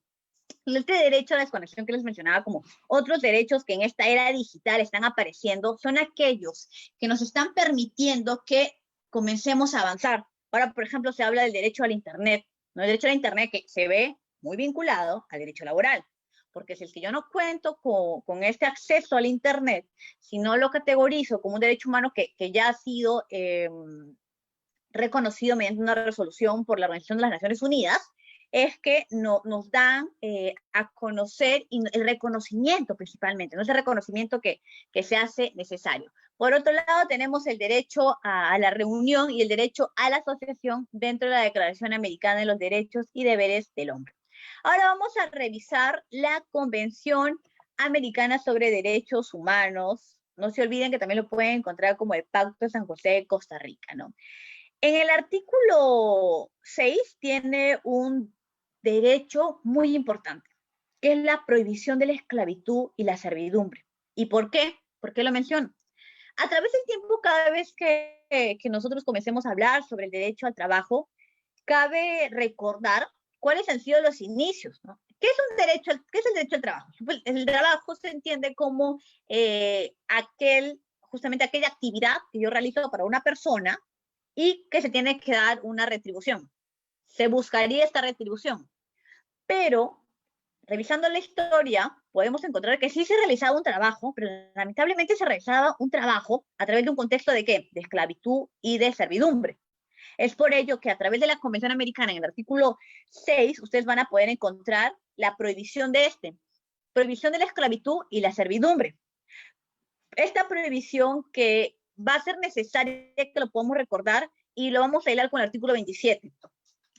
Este derecho a la desconexión que les mencionaba, como otros derechos que en esta era digital están apareciendo, son aquellos que nos están permitiendo que comencemos a avanzar. Ahora, por ejemplo, se habla del derecho al Internet, ¿no? El derecho al Internet que se ve muy vinculado al derecho laboral. Porque si es que yo no cuento con este acceso al Internet, si no lo categorizo como un derecho humano que ya ha sido reconocido mediante una resolución por la Organización de las Naciones Unidas, es que nos dan a conocer el reconocimiento principalmente, no es el reconocimiento que se hace necesario. Por otro lado, tenemos el derecho a la reunión y el derecho a la asociación dentro de la Declaración Americana de los Derechos y Deberes del Hombre. Ahora vamos a revisar la Convención Americana sobre Derechos Humanos. No se olviden que también lo pueden encontrar como el Pacto de San José de Costa Rica, ¿no? En el artículo 6 tiene un derecho muy importante, que es la prohibición de la esclavitud y la servidumbre. ¿Y por qué? ¿Por qué lo menciono? A través del tiempo, cada vez que nosotros comencemos a hablar sobre el derecho al trabajo, cabe recordar cuáles han sido los inicios, ¿no? ¿Qué es qué es el derecho al trabajo? Pues el trabajo se entiende como justamente aquella actividad que yo realizo para una persona y que se tiene que dar una retribución. Se buscaría esta retribución. Pero, revisando la historia, podemos encontrar que sí se realizaba un trabajo, pero lamentablemente se realizaba un trabajo a través de un contexto de ¿qué? De esclavitud y de servidumbre. Es por ello que a través de la Convención Americana, en el artículo 6, ustedes van a poder encontrar la prohibición prohibición de la esclavitud y la servidumbre. Esta prohibición que va a ser necesaria que lo podamos recordar y lo vamos a hilar con el artículo 27.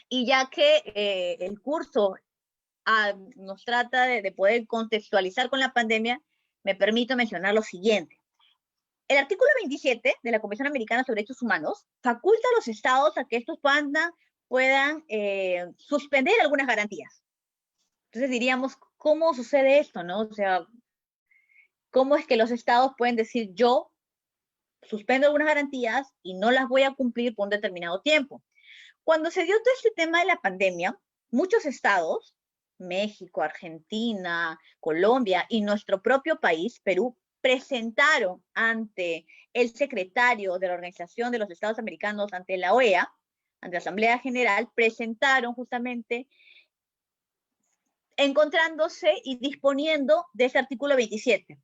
Y ya que el curso nos trata de poder contextualizar con la pandemia, me permito mencionar lo siguiente. El artículo 27 de la Convención Americana sobre Derechos Humanos faculta a los estados a que estos puedan suspender algunas garantías. Entonces diríamos, ¿cómo sucede esto, no? O sea, ¿cómo es que los estados pueden decir, yo suspendo algunas garantías y no las voy a cumplir por un determinado tiempo? Cuando se dio todo este tema de la pandemia, muchos estados, México, Argentina, Colombia y nuestro propio país, Perú, presentaron ante el secretario de la Organización de los Estados Americanos, ante la OEA, ante la Asamblea General, presentaron justamente encontrándose y disponiendo de ese artículo 27,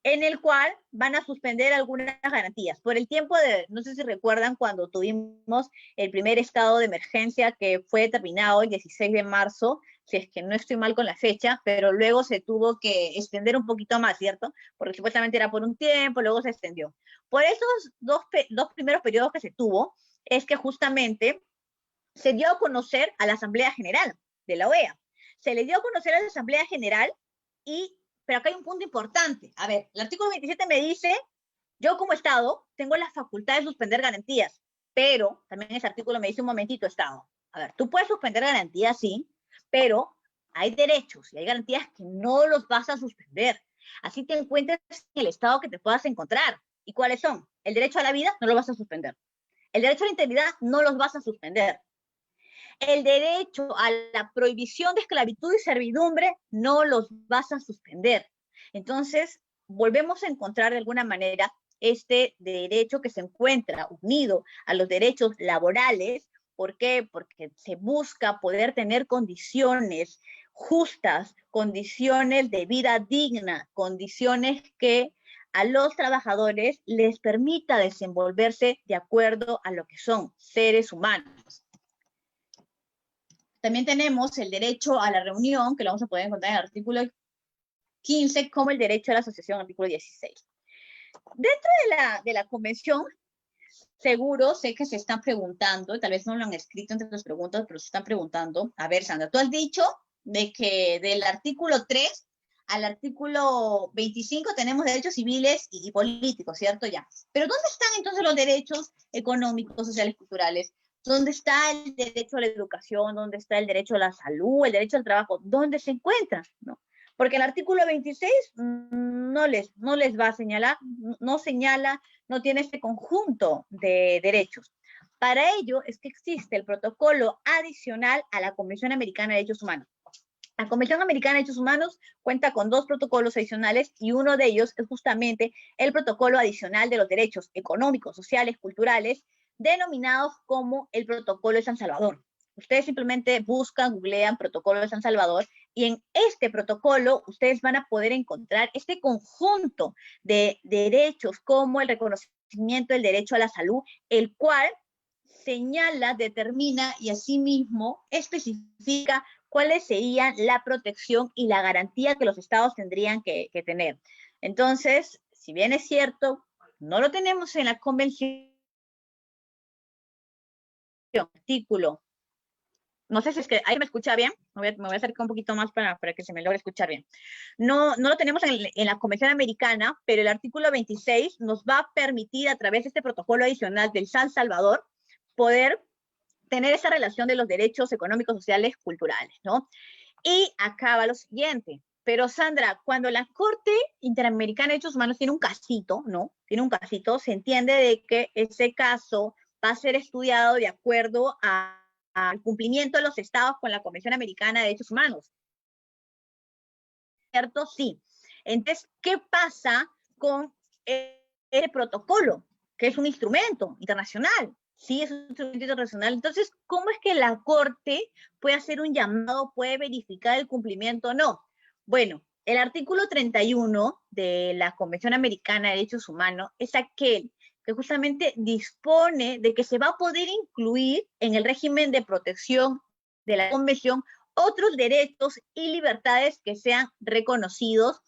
en el cual van a suspender algunas garantías. Por el tiempo no sé si recuerdan cuando tuvimos el primer estado de emergencia que fue determinado el 16 de marzo, si es que no estoy mal con la fecha, pero luego se tuvo que extender un poquito más, ¿cierto? Porque supuestamente era por un tiempo, luego se extendió. Por esos dos primeros periodos que se tuvo, es que justamente se dio a conocer a la Asamblea General de la OEA. Se le dio a conocer a la Asamblea General pero acá hay un punto importante. A ver, el artículo 27 me dice, yo como Estado tengo la facultad de suspender garantías, pero también ese artículo me dice un momentito, Estado. A ver, tú puedes suspender garantías, sí, pero hay derechos y hay garantías que no los vas a suspender. Así te encuentres en el estado que te puedas encontrar. ¿Y cuáles son? El derecho a la vida no lo vas a suspender. El derecho a la integridad no los vas a suspender. El derecho a la prohibición de esclavitud y servidumbre no los vas a suspender. Entonces, volvemos a encontrar de alguna manera este derecho que se encuentra unido a los derechos laborales. ¿Por qué? Porque se busca poder tener condiciones justas, condiciones de vida digna, condiciones que a los trabajadores les permita desenvolverse de acuerdo a lo que son seres humanos. También tenemos el derecho a la reunión, que lo vamos a poder encontrar en el artículo 15, como el derecho a la asociación, artículo 16. Dentro de la convención, seguro sé que se están preguntando, tal vez no lo han escrito entre las preguntas, pero se están preguntando. A ver, Sandra, tú has dicho de que del artículo 3 al artículo 25 tenemos derechos civiles y políticos, ¿cierto? Ya. Pero ¿dónde están entonces los derechos económicos, sociales, culturales? ¿Dónde está el derecho a la educación? ¿Dónde está el derecho a la salud? ¿El derecho al trabajo? ¿Dónde se encuentra? ¿No? Porque el artículo 26 no les va a señalar, no señala, no tiene este conjunto de derechos. Para ello es que existe el protocolo adicional a la Convención Americana de Derechos Humanos. La Convención Americana de Derechos Humanos cuenta con 2 protocolos adicionales y uno de ellos es justamente el protocolo adicional de los derechos económicos, sociales, culturales, denominados como el Protocolo de San Salvador. Ustedes simplemente buscan, googlean Protocolo de San Salvador y en este protocolo ustedes van a poder encontrar este conjunto de derechos como el reconocimiento del derecho a la salud, el cual señala, determina y asimismo especifica cuáles serían la protección y la garantía que los estados tendrían que tener. Entonces, si bien es cierto, no lo tenemos en la convención, artículo, no sé si es que ahí me escucha bien, me voy a acercar un poquito más para que se me logre escuchar bien. No lo tenemos en la Convención Americana, pero el artículo 26 nos va a permitir a través de este protocolo adicional del San Salvador poder tener esa relación de los derechos económicos, sociales, culturales, ¿no? Y acaba lo siguiente, Pero Sandra, cuando la Corte Interamericana de Derechos Humanos tiene un casito, ¿no? Tiene un casito, se entiende de que ese caso va a ser estudiado de acuerdo al cumplimiento de los estados con la Convención Americana de Derechos Humanos. ¿Cierto? Sí. Entonces, ¿qué pasa con el protocolo? Que es un instrumento internacional. Sí, es un instrumento internacional. Entonces, ¿cómo es que la Corte puede hacer un llamado, puede verificar el cumplimiento o no? Bueno, el artículo 31 de la Convención Americana de Derechos Humanos es aquel que justamente dispone de que se va a poder incluir en el régimen de protección de la Convención otros derechos y libertades que sean reconocidos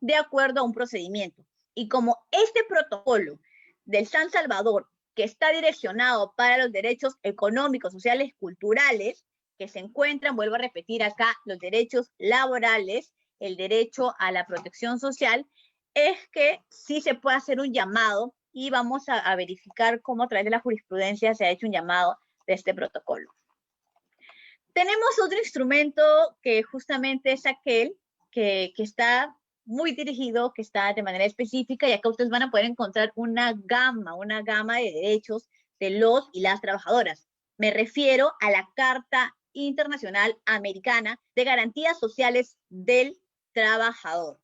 de acuerdo a un procedimiento. Y como este protocolo del San Salvador, que está direccionado para los derechos económicos, sociales, culturales, que se encuentran, vuelvo a repetir acá, los derechos laborales, el derecho a la protección social, es que sí se puede hacer un llamado y vamos a verificar cómo a través de la jurisprudencia se ha hecho un llamado de este protocolo. Tenemos otro instrumento que justamente es aquel que está muy dirigido, que está de manera específica, y acá ustedes van a poder encontrar una gama de derechos de los y las trabajadoras. Me refiero a la Carta Internacional Americana de Garantías Sociales del Trabajador.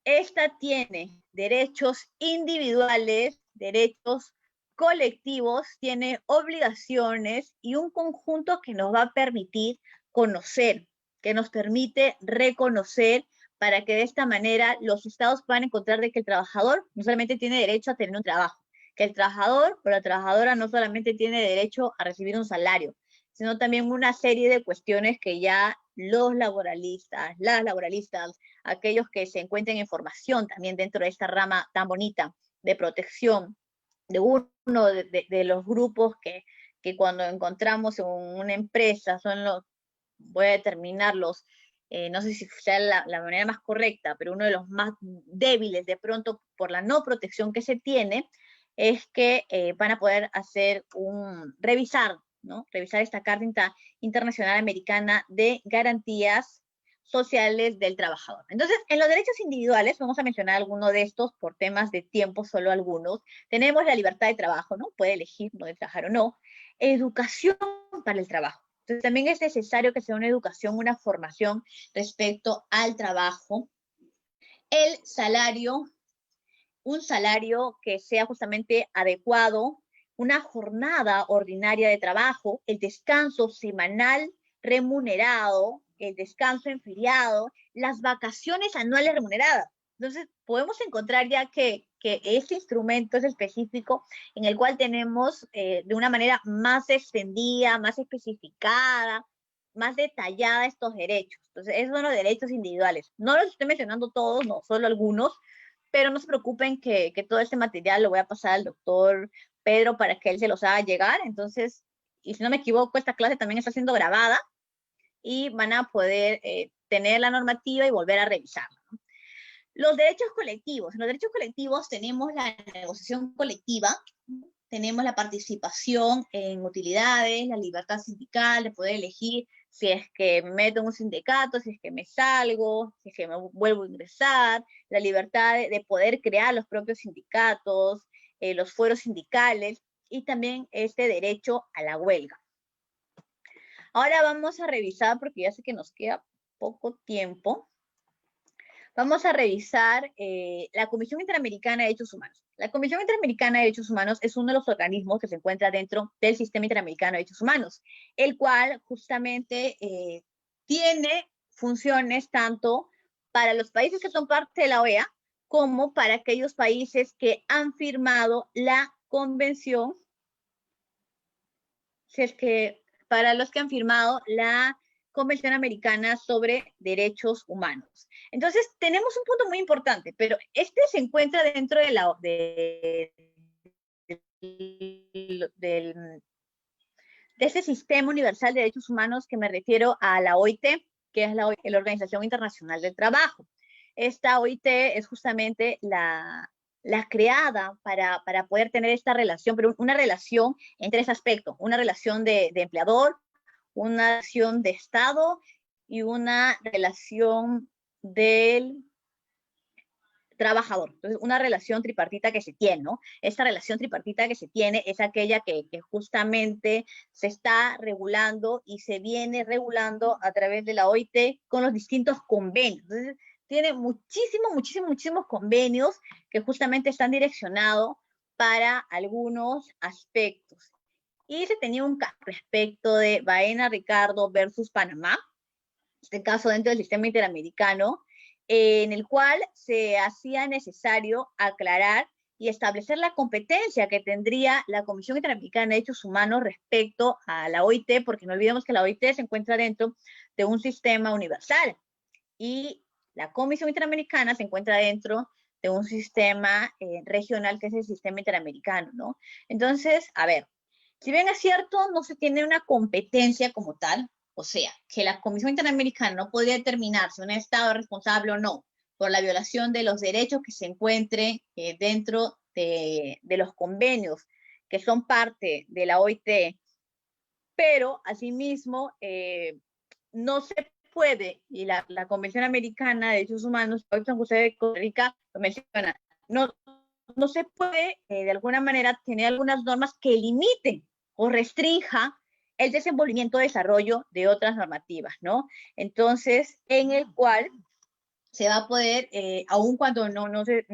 Esta tiene derechos individuales, derechos colectivos, tiene obligaciones y un conjunto que nos va a permitir conocer, que nos permite reconocer para que de esta manera los estados puedan encontrar de que el trabajador no solamente tiene derecho a tener un trabajo, que el trabajador o la trabajadora no solamente tiene derecho a recibir un salario, sino también una serie de cuestiones que ya los laboralistas, las laboralistas, aquellos que se encuentren en formación también dentro de esta rama tan bonita de protección, de uno de los grupos que cuando encontramos en una empresa son los, voy a determinarlos, no sé si sea la manera más correcta, pero uno de los más débiles de pronto por la no protección que se tiene, es que van a poder hacer revisar, ¿no? Revisar esta Carta Internacional Americana de Garantías Sociales del Trabajador. Entonces, en los derechos individuales, vamos a mencionar algunos de estos por temas de tiempo, solo algunos. Tenemos la libertad de trabajo, ¿no? Puede elegir no de trabajar o no. Educación para el trabajo. Entonces, también es necesario que sea una educación, una formación respecto al trabajo. El salario, un salario que sea justamente adecuado, una jornada ordinaria de trabajo, el descanso semanal remunerado, el descanso en feriado, las vacaciones anuales remuneradas. Entonces, podemos encontrar ya que este instrumento es específico en el cual tenemos de una manera más extendida, más especificada, más detallada estos derechos. Entonces, esos son los derechos individuales. No los estoy mencionando todos, no, solo algunos, pero no se preocupen que todo este material lo voy a pasar al doctor Pedro para que él se los haga llegar. Entonces, y si no me equivoco, esta clase también está siendo grabada y van a poder tener la normativa y volver a revisarla, ¿no? Los derechos colectivos. En los derechos colectivos tenemos la negociación colectiva, tenemos la participación en utilidades, la libertad sindical, de poder elegir si es que me meto en un sindicato, si es que me salgo, si es que me vuelvo a ingresar, la libertad de poder crear los propios sindicatos, los fueros sindicales, y también este derecho a la huelga. Ahora vamos a revisar, porque ya sé que nos queda poco tiempo, vamos a revisar la Comisión Interamericana de Derechos Humanos. La Comisión Interamericana de Derechos Humanos es uno de los organismos que se encuentra dentro del Sistema Interamericano de Derechos Humanos, el cual justamente tiene funciones tanto para los países que son parte de la OEA, como para aquellos países que han firmado la convención, si es que para los que han firmado la Convención Americana sobre Derechos Humanos. Entonces, tenemos un punto muy importante, pero este se encuentra dentro de este Sistema Universal de Derechos Humanos, que me refiero a la OIT, que es la Organización Internacional del Trabajo. Esta OIT es justamente la creada para poder tener esta relación, pero una relación en tres aspectos: una relación de empleador, una relación de Estado y una relación del trabajador. Entonces, una relación tripartita que se tiene, ¿no? Esta relación tripartita que se tiene es aquella que justamente se está regulando y se viene regulando a través de la OIT con los distintos convenios. Entonces, tiene muchísimos convenios que justamente están direccionados para algunos aspectos. Y se tenía un caso respecto de Baena Ricardo versus Panamá, este caso dentro del sistema interamericano, en el cual se hacía necesario aclarar y establecer la competencia que tendría la Comisión Interamericana de Derechos Humanos respecto a la OIT, porque no olvidemos que la OIT se encuentra dentro de un sistema universal y la Comisión Interamericana se encuentra dentro de un sistema regional que es el sistema interamericano, ¿no? Entonces, a ver, si bien es cierto, no se tiene una competencia como tal, o sea, que la Comisión Interamericana no podría determinar si un Estado es responsable o no por la violación de los derechos que se encuentre dentro de los convenios que son parte de la OIT, pero asimismo no se puede, y la Convención Americana de Derechos Humanos, San José de Costa Rica lo menciona, no se puede de alguna manera tener algunas normas que limiten o restrinja el desenvolvimiento o desarrollo de otras normativas, ¿no? Entonces, en el cual se va a poder, aun cuando no se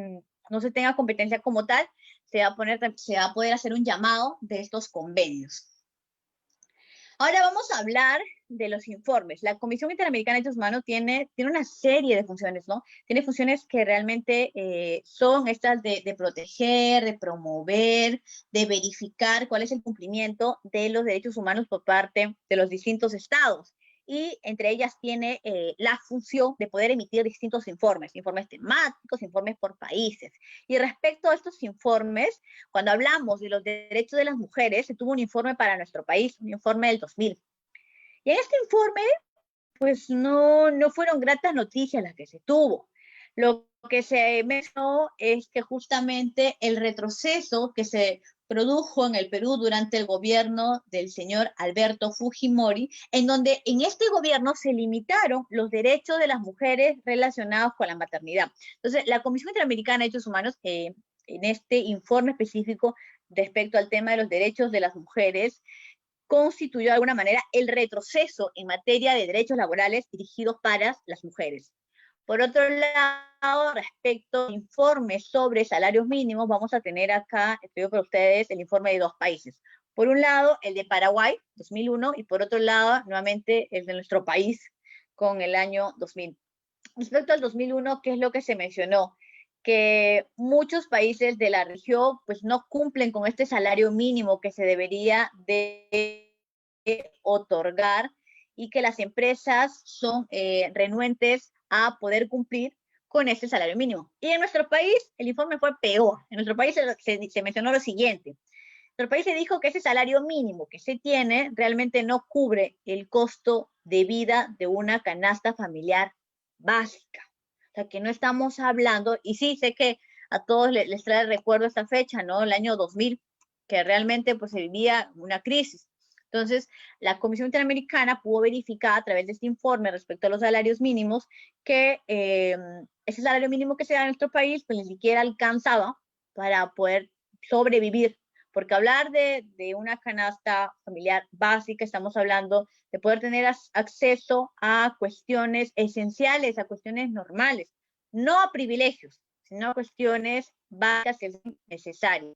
tenga competencia como tal, se va a poder hacer un llamado de estos convenios. Ahora vamos a hablar de los informes. La Comisión Interamericana de Derechos Humanos tiene una serie de funciones, ¿no? Tiene funciones que realmente son estas de proteger, de promover, de verificar cuál es el cumplimiento de los derechos humanos por parte de los distintos estados. Y entre ellas tiene la función de poder emitir distintos informes temáticos, informes por países. Y respecto a estos informes, cuando hablamos de los derechos de las mujeres, se tuvo un informe para nuestro país, un informe del 2000. Y en este informe, pues no fueron gratas noticias las que se tuvo. Lo que se mencionó es que justamente el retroceso que se produjo en el Perú durante el gobierno del señor Alberto Fujimori, en donde en este gobierno se limitaron los derechos de las mujeres relacionados con la maternidad. Entonces, la Comisión Interamericana de Derechos Humanos, en este informe específico respecto al tema de los derechos de las mujeres, constituyó de alguna manera el retroceso en materia de derechos laborales dirigidos para las mujeres. Por otro lado, respecto a informes sobre salarios mínimos, vamos a tener acá, espero para ustedes, el informe de dos países. Por un lado, el de Paraguay, 2001, y por otro lado, nuevamente, el de nuestro país, con el año 2000. Respecto al 2001, ¿qué es lo que se mencionó? Que muchos países de la región pues no cumplen con este salario mínimo que se debería de otorgar y que las empresas son renuentes a poder cumplir con este salario mínimo. Y en nuestro país el informe fue peor. En nuestro país se mencionó lo siguiente. En nuestro país se dijo que ese salario mínimo que se tiene realmente no cubre el costo de vida de una canasta familiar básica. O sea, que no estamos hablando, y sí, sé que a todos les trae recuerdo esta fecha, ¿no? El año 2000, que realmente pues se vivía una crisis. Entonces, la Comisión Interamericana pudo verificar a través de este informe respecto a los salarios mínimos que ese salario mínimo que se da en nuestro país pues ni siquiera alcanzaba para poder sobrevivir, porque hablar de una canasta familiar básica, estamos hablando de poder tener acceso a cuestiones esenciales, a cuestiones normales, no a privilegios, sino a cuestiones básicas que son necesarias.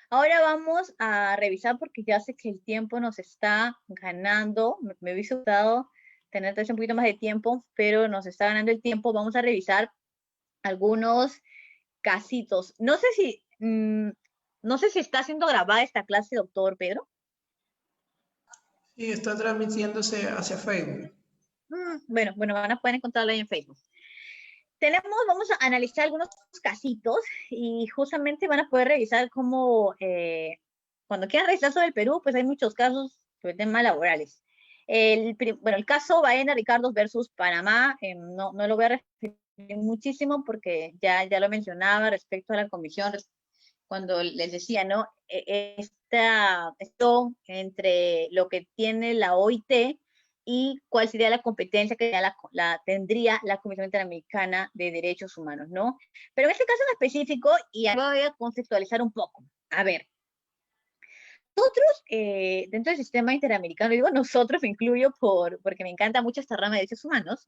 Ahora vamos a revisar, porque ya sé que el tiempo nos está ganando. Me hubiese gustado tener un poquito más de tiempo, pero nos está ganando el tiempo. Vamos a revisar algunos casitos. No sé si está siendo grabada esta clase, doctor Pedro. Sí, está transmitiéndose hacia Facebook. Bueno, van a poder encontrarla ahí en Facebook. Vamos a analizar algunos casitos y justamente van a poder revisar cómo, cuando quieran revisar sobre el Perú, pues hay muchos casos sobre temas laborales. El caso Baena Ricardo versus Panamá, no lo voy a referir muchísimo porque ya lo mencionaba respecto a la comisión, cuando les decía, ¿no? Esto entre lo que tiene la OIT y cuál sería la competencia que tendría la Comisión Interamericana de Derechos Humanos, ¿no? Pero en este caso en específico, y ahora voy a contextualizar un poco. A ver, nosotros, dentro del sistema interamericano, digo nosotros, me incluyo porque me encanta mucho esta rama de derechos humanos,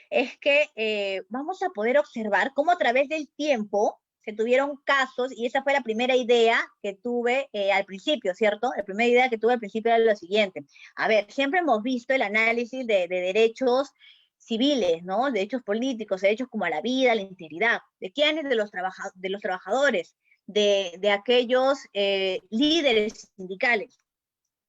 es que vamos a poder observar cómo a través del tiempo se tuvieron casos, y esa fue la primera idea que tuve al principio, ¿cierto? La primera idea que tuve al principio era lo siguiente. A ver, siempre hemos visto el análisis de derechos civiles, ¿no? Derechos políticos, derechos como a la vida, a la integridad. ¿De quiénes? De los trabajadores, de aquellos líderes sindicales.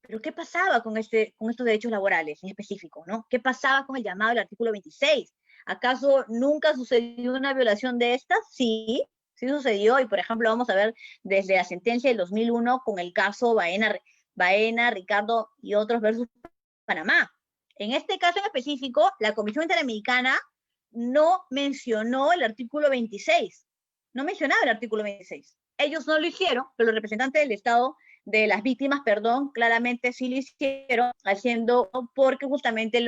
Pero ¿qué pasaba con estos derechos laborales en específico, ¿no? ¿Qué pasaba con el llamado del artículo 26? ¿Acaso nunca sucedió una violación de estas? Sí, sí sucedió, y por ejemplo vamos a ver desde la sentencia del 2001 con el caso Baena, Ricardo y otros versus Panamá. En este caso en específico, la Comisión Interamericana no mencionó el artículo 26, no mencionaba el artículo 26. Ellos no lo hicieron, pero los representantes del Estado, de las víctimas, perdón, claramente sí lo hicieron, haciendo, porque justamente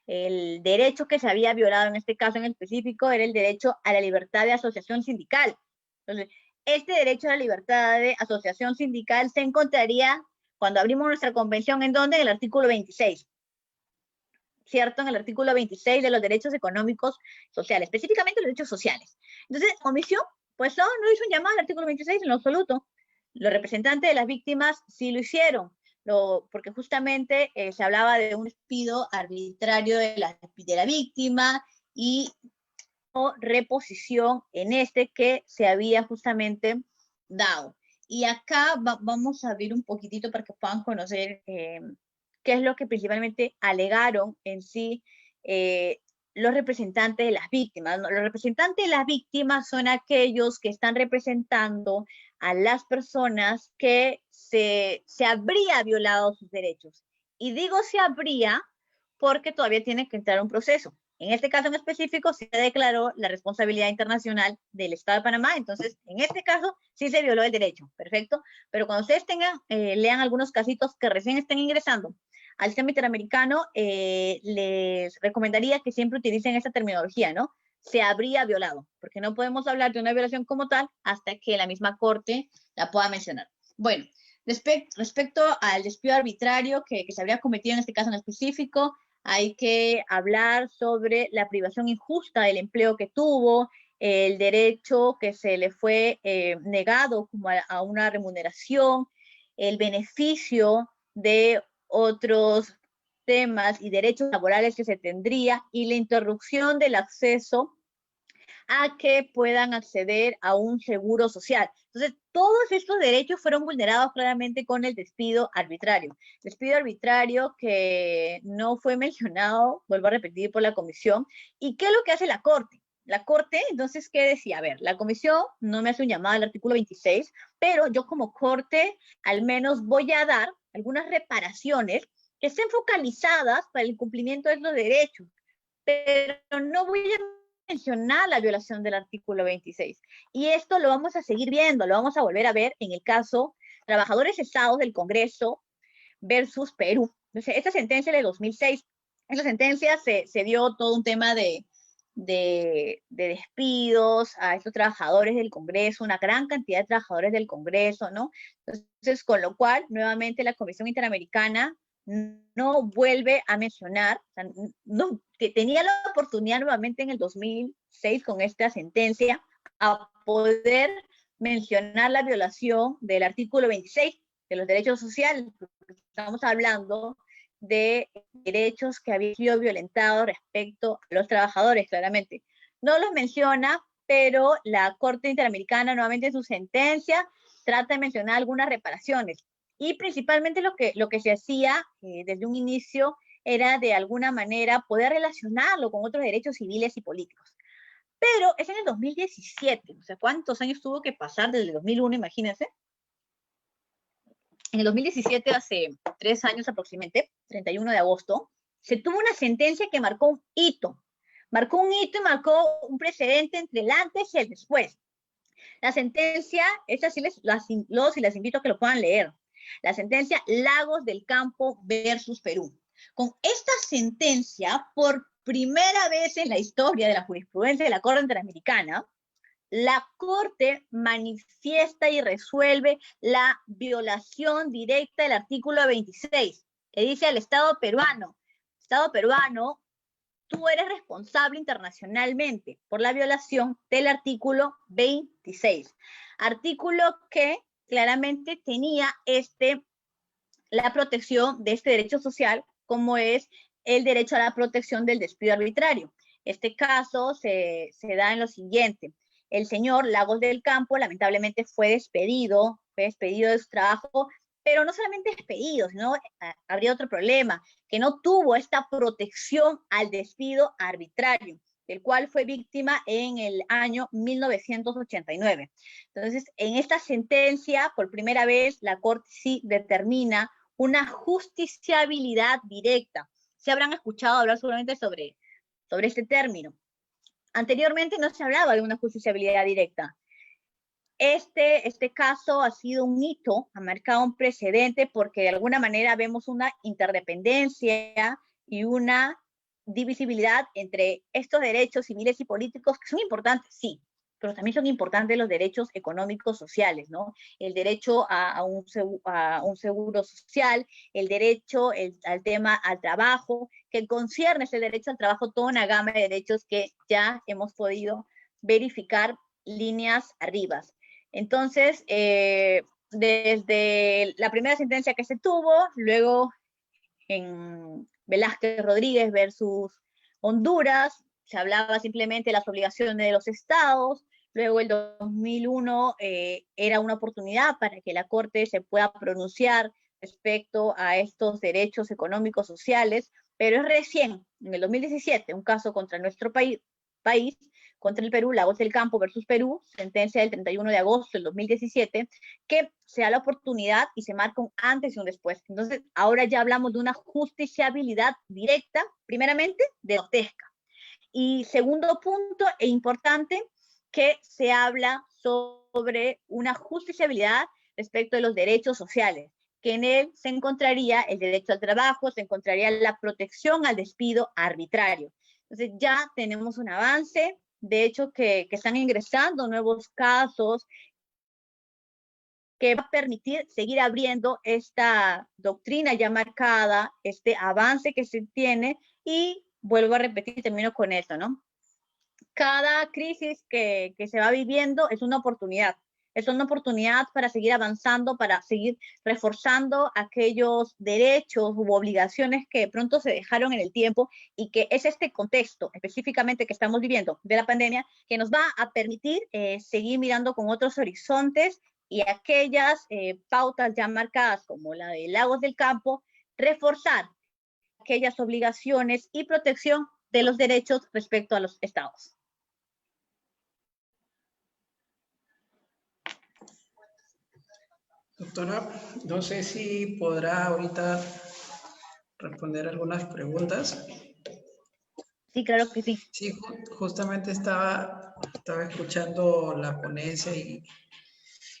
el derecho que se había violado en este caso en específico era el derecho a la libertad de asociación sindical. Entonces, este derecho a la libertad de asociación sindical se encontraría cuando abrimos nuestra convención, ¿en dónde? En el artículo 26. ¿Cierto? En el artículo 26 de los derechos económicos sociales, específicamente los derechos sociales. Entonces, la comisión, pues no hizo un llamado al artículo 26 en lo absoluto. Los representantes de las víctimas sí lo hicieron, porque justamente se hablaba de un despido arbitrario de la víctima y reposición en que se había justamente dado. Y acá vamos a ver un poquitito para que puedan conocer qué es lo que principalmente alegaron en sí los representantes de las víctimas, ¿no? Los representantes de las víctimas son aquellos que están representando a las personas que se habría violado sus derechos. Y digo se habría porque todavía tiene que entrar un proceso. En este caso en específico se declaró la responsabilidad internacional del Estado de Panamá, entonces en este caso sí se violó el derecho, perfecto. Pero cuando ustedes lean algunos casitos que recién estén ingresando al sistema interamericano, les recomendaría que siempre utilicen esa terminología, ¿no? Se habría violado, porque no podemos hablar de una violación como tal hasta que la misma Corte la pueda mencionar. Bueno, respecto al despido arbitrario que se habría cometido en este caso en específico, hay que hablar sobre la privación injusta del empleo que tuvo, el derecho que se le fue negado como a una remuneración, el beneficio de otros temas y derechos laborales que se tendría, y la interrupción del acceso a que puedan acceder a un seguro social. Entonces, todos estos derechos fueron vulnerados claramente con el despido arbitrario. Despido arbitrario que no fue mencionado, vuelvo a repetir, por la comisión. ¿Y qué es lo que hace la Corte? La Corte, entonces, ¿qué decía? A ver, la comisión no me hace un llamado al artículo 26, pero yo como Corte al menos voy a dar algunas reparaciones que estén focalizadas para el cumplimiento de los derechos, pero no voy a mencionar la violación del artículo 26. Y esto lo vamos a seguir viendo, lo vamos a volver a ver en el caso Trabajadores Cesados del Congreso versus Perú. Entonces, esta sentencia de 2006, en la sentencia se dio todo un tema de despidos a estos trabajadores del Congreso, una gran cantidad de trabajadores del Congreso, ¿no? Entonces, con lo cual, nuevamente la Comisión Interamericana no vuelve a mencionar, o sea, no, tenía la oportunidad nuevamente en el 2006 con esta sentencia a poder mencionar la violación del artículo 26 de los derechos sociales, porque estamos hablando de derechos que habían sido violentados respecto a los trabajadores, claramente. No los menciona, pero la Corte Interamericana nuevamente en su sentencia trata de mencionar algunas reparaciones. Y principalmente lo que se hacía desde un inicio era de alguna manera poder relacionarlo con otros derechos civiles y políticos. Pero es en el 2017, o sea, ¿cuántos años tuvo que pasar desde el 2001, imagínense? En el 2017, hace 3 años aproximadamente, 31 de agosto, se tuvo una sentencia que marcó un hito. Marcó un hito y marcó un precedente entre el antes y el después. La sentencia, esta sí las invito a que lo puedan leer. La sentencia Lagos del Campo versus Perú. Con esta sentencia, por primera vez en la historia de la jurisprudencia de la Corte Interamericana, la Corte manifiesta y resuelve la violación directa del artículo 26, que dice al Estado peruano, tú eres responsable internacionalmente por la violación del artículo 26. Artículo que claramente tenía la protección de este derecho social, como es el derecho a la protección del despido arbitrario. Este caso se da en lo siguiente. El señor Lagos del Campo lamentablemente fue despedido de su trabajo, pero no solamente despedido, sino habría otro problema, que no tuvo esta protección al despido arbitrario, del cual fue víctima en el año 1989. Entonces, en esta sentencia, por primera vez, la Corte sí determina una justiciabilidad directa. Se habrán escuchado hablar seguramente sobre este término. Anteriormente no se hablaba de una justiciabilidad directa. Este caso ha sido un hito, ha marcado un precedente porque de alguna manera vemos una interdependencia y una divisibilidad entre estos derechos civiles y políticos que son importantes, sí, pero también son importantes los derechos económicos sociales, ¿no? El derecho a un seguro social, el derecho al tema al trabajo, que concierne ese derecho al trabajo, toda una gama de derechos que ya hemos podido verificar líneas arriba. Entonces, desde la primera sentencia que se tuvo, luego en Velázquez Rodríguez versus Honduras, se hablaba simplemente de las obligaciones de los estados, luego el 2001 era una oportunidad para que la Corte se pueda pronunciar respecto a estos derechos económicos sociales, pero es recién, en el 2017, un caso contra nuestro país, contra el Perú, Lagos del Campo versus Perú, sentencia del 31 de agosto del 2017, que se da la oportunidad y se marca un antes y un después. Entonces, ahora ya hablamos de una justiciabilidad directa, primeramente, de grotesca. Y segundo punto, e importante, que se habla sobre una justiciabilidad respecto de los derechos sociales, que en él se encontraría el derecho al trabajo, se encontraría la protección al despido arbitrario. Entonces ya tenemos un avance, de hecho que están ingresando nuevos casos que va a permitir seguir abriendo esta doctrina ya marcada, este avance que se tiene, y vuelvo a repetir, termino con esto, ¿no? Cada crisis que se va viviendo es una oportunidad para seguir avanzando, para seguir reforzando aquellos derechos u obligaciones que de pronto se dejaron en el tiempo, y que es este contexto específicamente que estamos viviendo de la pandemia que nos va a permitir seguir mirando con otros horizontes, y aquellas pautas ya marcadas como la de Lagos del Campo, reforzar aquellas obligaciones y protección de los derechos respecto a los estados. Doctora, no sé si podrá ahorita responder algunas preguntas. Sí, claro que sí. Sí, justamente estaba escuchando la ponencia y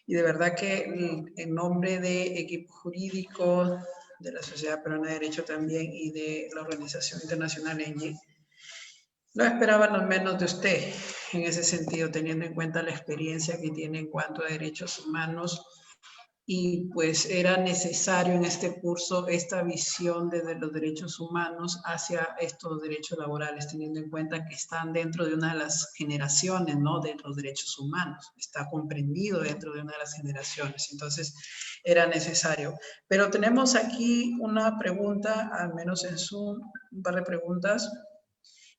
de verdad que en nombre de equipo jurídico, de la Sociedad Peruana de Derecho también y de la Organización Internacional ENGIE, no esperaban menos de usted en ese sentido, teniendo en cuenta la experiencia que tiene en cuanto a derechos humanos, y pues era necesario en este curso esta visión desde los derechos humanos hacia estos derechos laborales, teniendo en cuenta que están dentro de una de las generaciones, ¿no?, de los derechos humanos, está comprendido dentro de una de las generaciones, entonces era necesario. Pero tenemos aquí una pregunta, al menos en Zoom, un par de preguntas,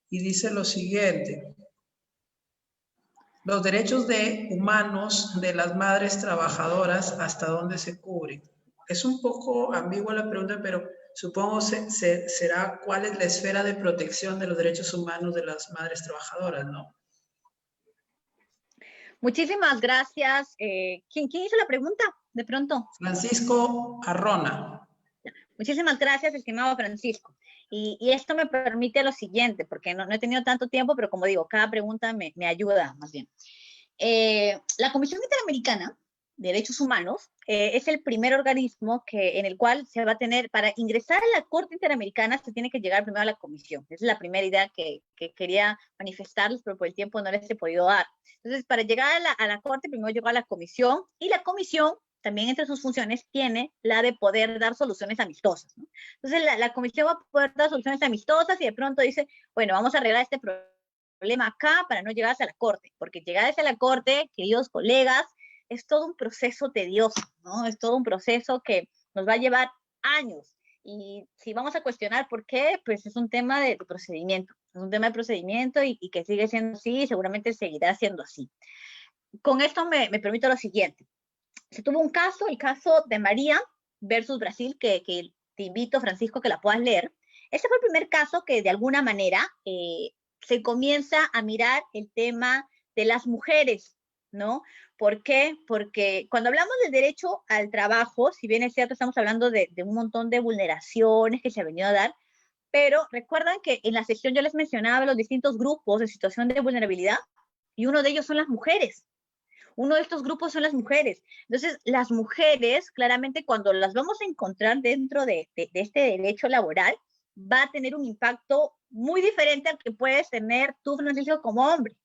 y dice lo siguiente: los derechos humanos de las madres trabajadoras, ¿hasta dónde se cubren? Es un poco ambigua la pregunta, pero supongo será cuál es la esfera de protección de los derechos humanos de las madres trabajadoras, ¿no? Muchísimas gracias. ¿Quién hizo la pregunta? De pronto. Francisco Arrona. Muchísimas gracias, estimado Francisco. Y esto me permite lo siguiente, porque no he tenido tanto tiempo, pero como digo, cada pregunta me ayuda más bien. La Comisión Interamericana Derechos Humanos, es el primer organismo en el cual se va a tener, para ingresar a la Corte Interamericana, se tiene que llegar primero a la comisión. Esa es la primera idea que quería manifestarles, pero por el tiempo no les he podido dar. Entonces, para llegar a la Corte, primero llegó a la comisión, y la comisión, también entre sus funciones, tiene la de poder dar soluciones amistosas, ¿no? Entonces, la comisión va a poder dar soluciones amistosas y de pronto dice, bueno, vamos a arreglar este problema acá para no llegar hacia la Corte, porque llegar hacia la Corte, queridos colegas, es todo un proceso tedioso, ¿no? Es todo un proceso que nos va a llevar años. Y si vamos a cuestionar por qué, pues es un tema de procedimiento. Es un tema de procedimiento y que sigue siendo así y seguramente seguirá siendo así. Con esto me permito lo siguiente. Se tuvo un caso, el caso de María versus Brasil, que te invito, Francisco, que la puedas leer. Este fue el primer caso que de alguna manera se comienza a mirar el tema de las mujeres, ¿no? ¿Por qué? Porque cuando hablamos del derecho al trabajo, si bien es cierto, estamos hablando de un montón de vulneraciones que se han venido a dar, pero recuerdan que en la sesión yo les mencionaba los distintos grupos de situación de vulnerabilidad, y uno de ellos son las mujeres. Uno de estos grupos son las mujeres. Entonces, las mujeres, claramente, cuando las vamos a encontrar dentro de este derecho laboral, va a tener un impacto muy diferente al que puedes tener tú, Francisco, como hombre.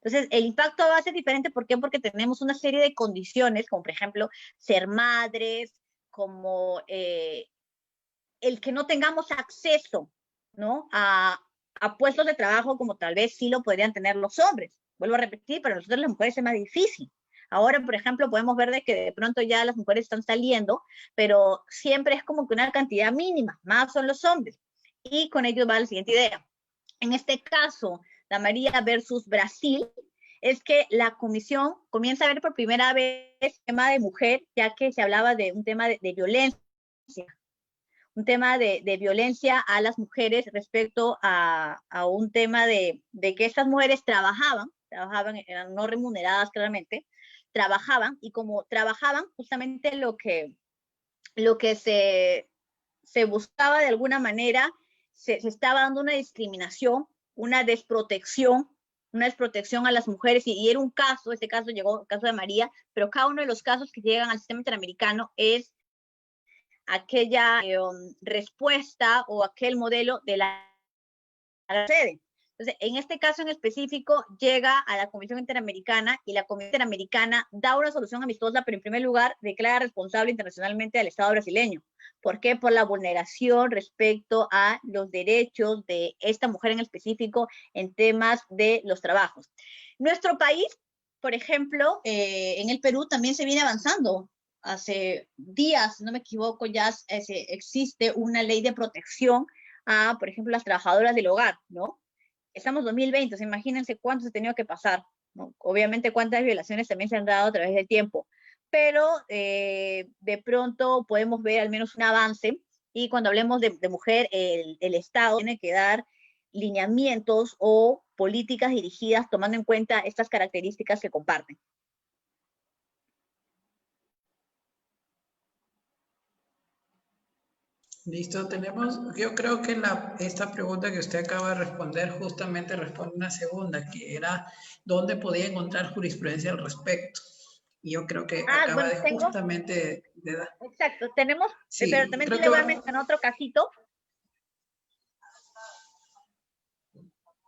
Entonces, el impacto va a ser diferente. ¿Por qué? Porque tenemos una serie de condiciones, como por ejemplo, ser madres, como el que no tengamos acceso, ¿no? a puestos de trabajo como tal vez sí lo podrían tener los hombres. Vuelvo a repetir, para nosotros las mujeres es más difícil. Ahora, por ejemplo, podemos ver de que de pronto ya las mujeres están saliendo, pero siempre es como que una cantidad mínima, más son los hombres. Y con ello va la siguiente idea. En este caso, la María versus Brasil, es que la comisión comienza a ver por primera vez el tema de mujer, ya que se hablaba de un tema de violencia, un tema de violencia a las mujeres respecto a un tema de que estas mujeres trabajaban, eran no remuneradas claramente, trabajaban, y como trabajaban, justamente lo que se buscaba de alguna manera, se estaba dando una discriminación, una desprotección a las mujeres, y era un caso, este caso llegó, el caso de María, pero cada uno de los casos que llegan al sistema interamericano es aquella respuesta o aquel modelo de la sede. Entonces, en este caso en específico, llega a la Comisión Interamericana, y la Comisión Interamericana da una solución amistosa, pero en primer lugar declara responsable internacionalmente al Estado brasileño. ¿Por qué? Por la vulneración respecto a los derechos de esta mujer en específico en temas de los trabajos. Nuestro país, por ejemplo, en el Perú también se viene avanzando. Hace días, si no me equivoco, ya existe una ley de protección a, por ejemplo, las trabajadoras del hogar, ¿no? Estamos en 2020, imagínense cuánto se ha tenido que pasar, ¿no? Obviamente cuántas violaciones también se han dado a través del tiempo, pero de pronto podemos ver al menos un avance, y cuando hablemos de mujer, el Estado tiene que dar lineamientos o políticas dirigidas tomando en cuenta estas características que comparten. Listo, yo creo que esta pregunta que usted acaba de responder justamente responde una segunda, que era ¿dónde podía encontrar jurisprudencia al respecto? Y yo creo que acaba Bueno, de justamente de dar. Exacto, tenemos, pero Sí, también creo le que voy a mencionar otro casito.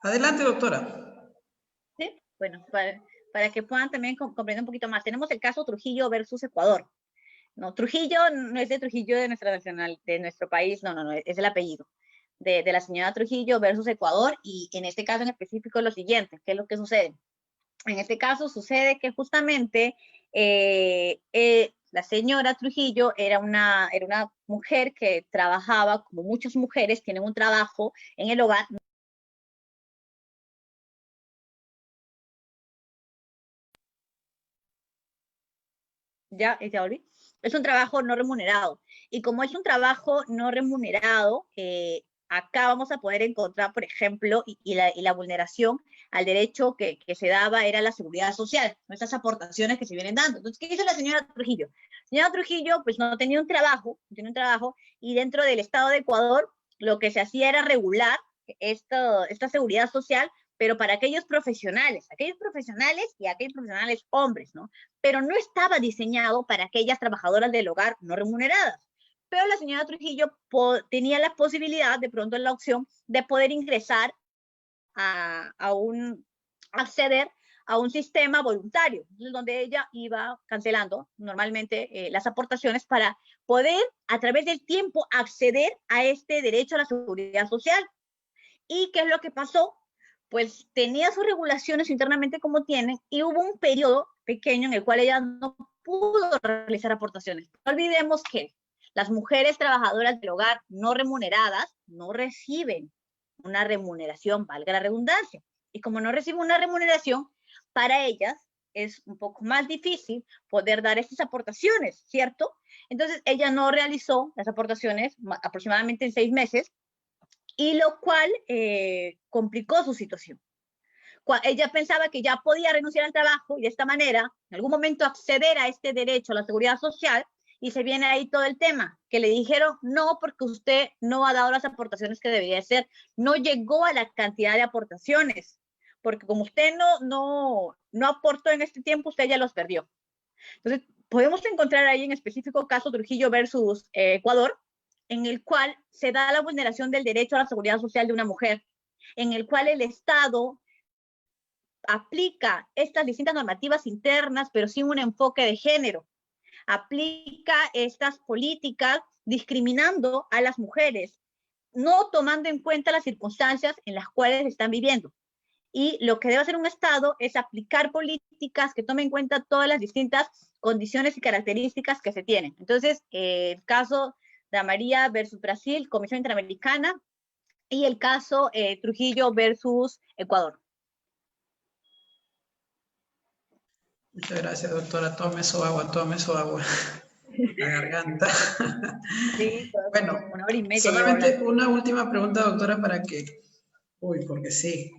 Adelante, doctora. ¿Sí? Bueno, para que puedan también comprender un poquito más. Tenemos el caso Trujillo versus Ecuador. No, Trujillo no es de Trujillo de nuestra nacional, de nuestro país, no, es el apellido de la señora Trujillo versus Ecuador, y en este caso en específico lo siguiente, ¿qué es lo que sucede? En este caso sucede que justamente la señora Trujillo era una mujer que trabajaba, como muchas mujeres tienen un trabajo en el hogar. Ya, es un trabajo no remunerado. Y como es un trabajo no remunerado, acá vamos a poder encontrar, por ejemplo, y la vulneración al derecho que se daba era la seguridad social, nuestras aportaciones que se vienen dando. Entonces, ¿qué hizo la señora Trujillo? La señora Trujillo, pues no tenía un trabajo, y dentro del Estado de Ecuador, lo que se hacía era regular esta seguridad social pero para aquellos profesionales y aquellos profesionales hombres, ¿no? Pero no estaba diseñado para aquellas trabajadoras del hogar no remuneradas. Pero la señora Trujillo tenía la posibilidad, de pronto la opción, de poder ingresar acceder a un sistema voluntario, donde ella iba cancelando normalmente las aportaciones para poder, a través del tiempo, acceder a este derecho a la seguridad social. ¿Y qué es lo que pasó? Pues tenía sus regulaciones internamente como tienen, y hubo un periodo pequeño en el cual ella no pudo realizar aportaciones. No olvidemos que las mujeres trabajadoras del hogar no remuneradas no reciben una remuneración, valga la redundancia. Y como no reciben una remuneración, para ellas es un poco más difícil poder dar estas aportaciones, ¿cierto? Entonces ella no realizó las aportaciones aproximadamente en 6 meses, y lo cual complicó su situación. Ella pensaba que ya podía renunciar al trabajo y de esta manera, en algún momento, acceder a este derecho a la seguridad social, y se viene ahí todo el tema, que le dijeron, no, porque usted no ha dado las aportaciones que debería hacer, no llegó a la cantidad de aportaciones, porque como usted no aportó en este tiempo, usted ya los perdió. Entonces, podemos encontrar ahí en específico caso Trujillo versus Ecuador, en el cual se da la vulneración del derecho a la seguridad social de una mujer, en el cual el Estado aplica estas distintas normativas internas, pero sin un enfoque de género. Aplica estas políticas discriminando a las mujeres, no tomando en cuenta las circunstancias en las cuales están viviendo. Y lo que debe hacer un Estado es aplicar políticas que tomen en cuenta todas las distintas condiciones y características que se tienen. Entonces, el caso de María versus Brasil, Comisión Interamericana, y el caso Trujillo versus Ecuador. Muchas gracias, doctora. Tome su agua, tome su agua. La garganta. Sí, bueno, 1 hora y media. Solamente una última pregunta, doctora, para que... porque sí.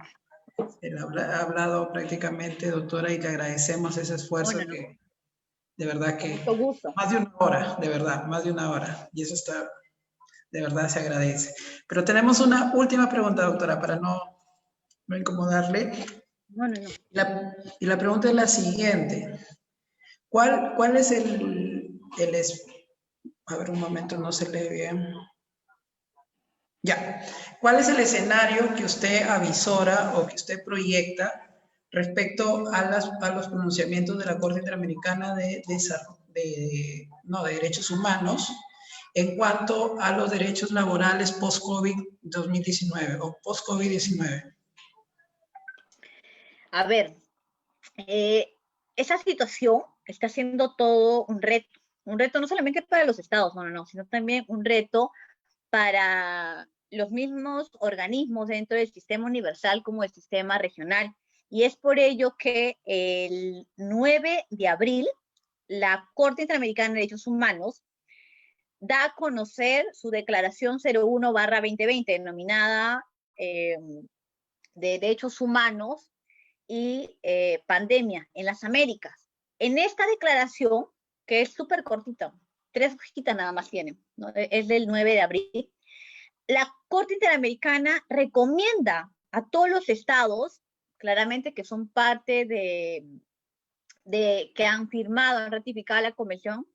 Él ha hablado prácticamente, doctora, y que agradecemos ese esfuerzo que, de verdad que... Mucho gusto. Más de 1 hora, de verdad, más de 1 hora. Y eso está, de verdad, se agradece. Pero tenemos una última pregunta, doctora, para no incomodarle. No. Y la pregunta es la siguiente. ¿Cuál es a ver, un momento, no se lee bien. Ya. ¿Cuál es el escenario que usted avisora o que usted proyecta respecto a los pronunciamientos de la Corte Interamericana de Derechos Humanos en cuanto a los derechos laborales post-COVID-2019 o post-COVID-19? A ver, esa situación está siendo todo un reto no solamente para los estados, sino también un reto para los mismos organismos dentro del sistema universal como el sistema regional. Y es por ello que el 9 de abril la Corte Interamericana de Derechos Humanos da a conocer su declaración 01/2020, denominada de Derechos Humanos y pandemia en las Américas. En esta declaración, que es súper cortita, 3 hojitas nada más tiene, ¿no? Es del 9 de abril, la Corte Interamericana recomienda a todos los estados, claramente que son parte que han firmado, han ratificado la convención,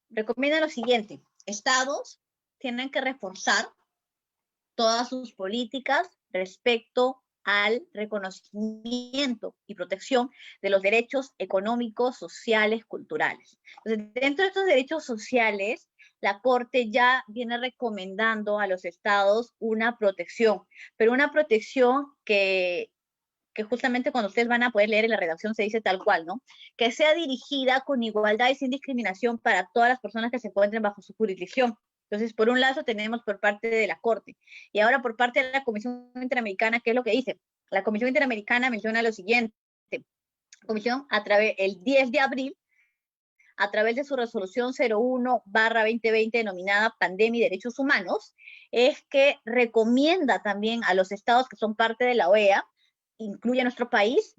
recomienda lo siguiente: estados tienen que reforzar todas sus políticas respecto al reconocimiento y protección de los derechos económicos, sociales, culturales. Entonces, dentro de estos derechos sociales, la Corte ya viene recomendando a los estados una protección, pero una protección que justamente cuando ustedes van a poder leer en la redacción se dice tal cual, ¿no? Que sea dirigida con igualdad y sin discriminación para todas las personas que se encuentren bajo su jurisdicción. Entonces, por un lado tenemos por parte de la Corte, y ahora por parte de la Comisión Interamericana, ¿qué es lo que dice? La Comisión Interamericana menciona lo siguiente: la Comisión, el 10 de abril, a través de su resolución 01/2020, denominada Pandemia y Derechos Humanos, es que recomienda también a los estados que son parte de la OEA, incluye a nuestro país,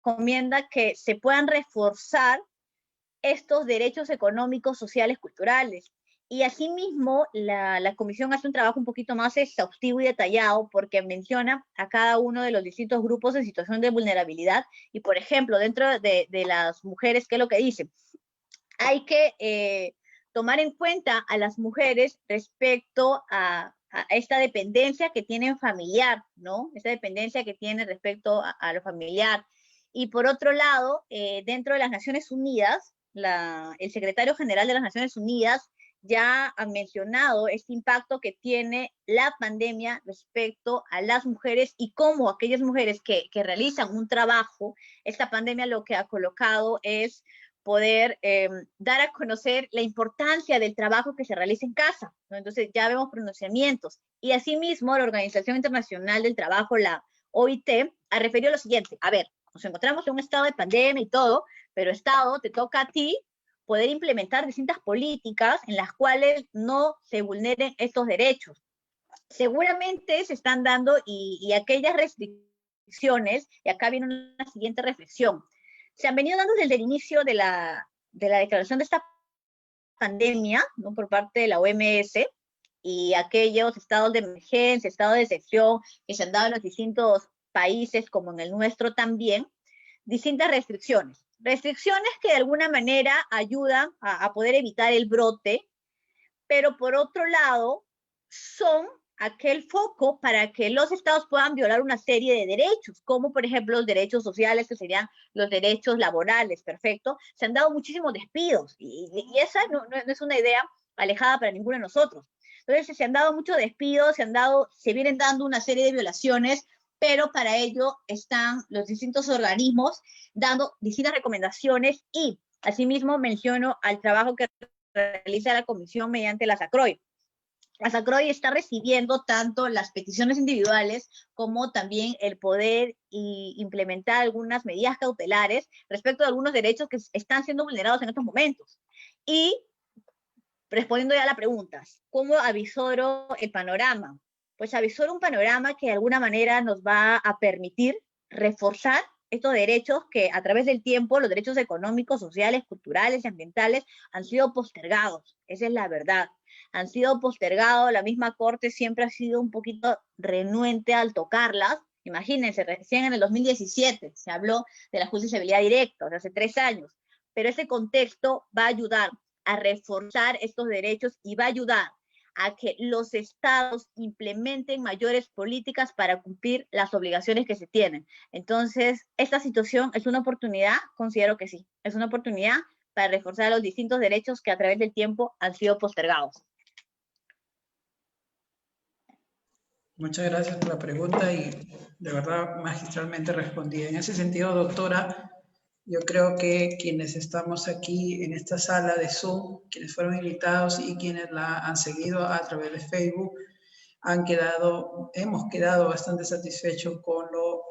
recomienda que se puedan reforzar estos derechos económicos, sociales, culturales. Y asimismo, la comisión hace un trabajo un poquito más exhaustivo y detallado porque menciona a cada uno de los distintos grupos en situación de vulnerabilidad. Y, por ejemplo, dentro de las mujeres, ¿qué es lo que dice? Hay que tomar en cuenta a las mujeres respecto a esta dependencia que tienen familiar, ¿no? Esta dependencia que tienen respecto a lo familiar. Y por otro lado, dentro de las Naciones Unidas, el secretario general de las Naciones Unidas ya ha mencionado este impacto que tiene la pandemia respecto a las mujeres y cómo aquellas mujeres que realizan un trabajo, esta pandemia lo que ha colocado es poder dar a conocer la importancia del trabajo que se realiza en casa, ¿no? Entonces ya vemos pronunciamientos. Y asimismo, la Organización Internacional del Trabajo, la OIT, ha referido lo siguiente: a ver, nos encontramos en un estado de pandemia y todo, pero Estado, te toca a ti poder implementar distintas políticas en las cuales no se vulneren estos derechos. Seguramente se están dando y aquellas restricciones, y acá viene una siguiente reflexión, se han venido dando desde el inicio de la declaración de esta pandemia, ¿no? Por parte de la OMS, y aquellos estados de emergencia, estados de excepción que se han dado en los distintos países, como en el nuestro también, distintas restricciones. Restricciones que de alguna manera ayudan a poder evitar el brote, pero por otro lado son aquel foco para que los estados puedan violar una serie de derechos, como por ejemplo los derechos sociales, que serían los derechos laborales, perfecto. Se han dado muchísimos despidos y esa no es una idea alejada para ninguno de nosotros. Entonces se han dado muchos despidos, se vienen dando una serie de violaciones, pero para ello están los distintos organismos dando distintas recomendaciones y asimismo menciono al trabajo que realiza la comisión mediante la SACROI. La SACROI está recibiendo tanto las peticiones individuales como también el poder implementar algunas medidas cautelares respecto a algunos derechos que están siendo vulnerados en estos momentos. Y respondiendo ya a la pregunta, ¿cómo avisoro el panorama? Pues avisoro un panorama que de alguna manera nos va a permitir reforzar estos derechos que a través del tiempo, los derechos económicos, sociales, culturales y ambientales han sido postergados. Esa es la verdad. Han sido postergados, la misma Corte siempre ha sido un poquito renuente al tocarlas. Imagínense, recién en el 2017 se habló de la justiciabilidad directa, o sea, hace 3 años, pero ese contexto va a ayudar a reforzar estos derechos y va a ayudar a que los estados implementen mayores políticas para cumplir las obligaciones que se tienen. Entonces, esta situación es una oportunidad, considero que sí, es una oportunidad para reforzar los distintos derechos que a través del tiempo han sido postergados. Muchas gracias por la pregunta y de verdad magistralmente respondí. En ese sentido, doctora, yo creo que quienes estamos aquí en esta sala de Zoom, quienes fueron invitados y quienes la han seguido a través de Facebook, hemos quedado bastante satisfechos con lo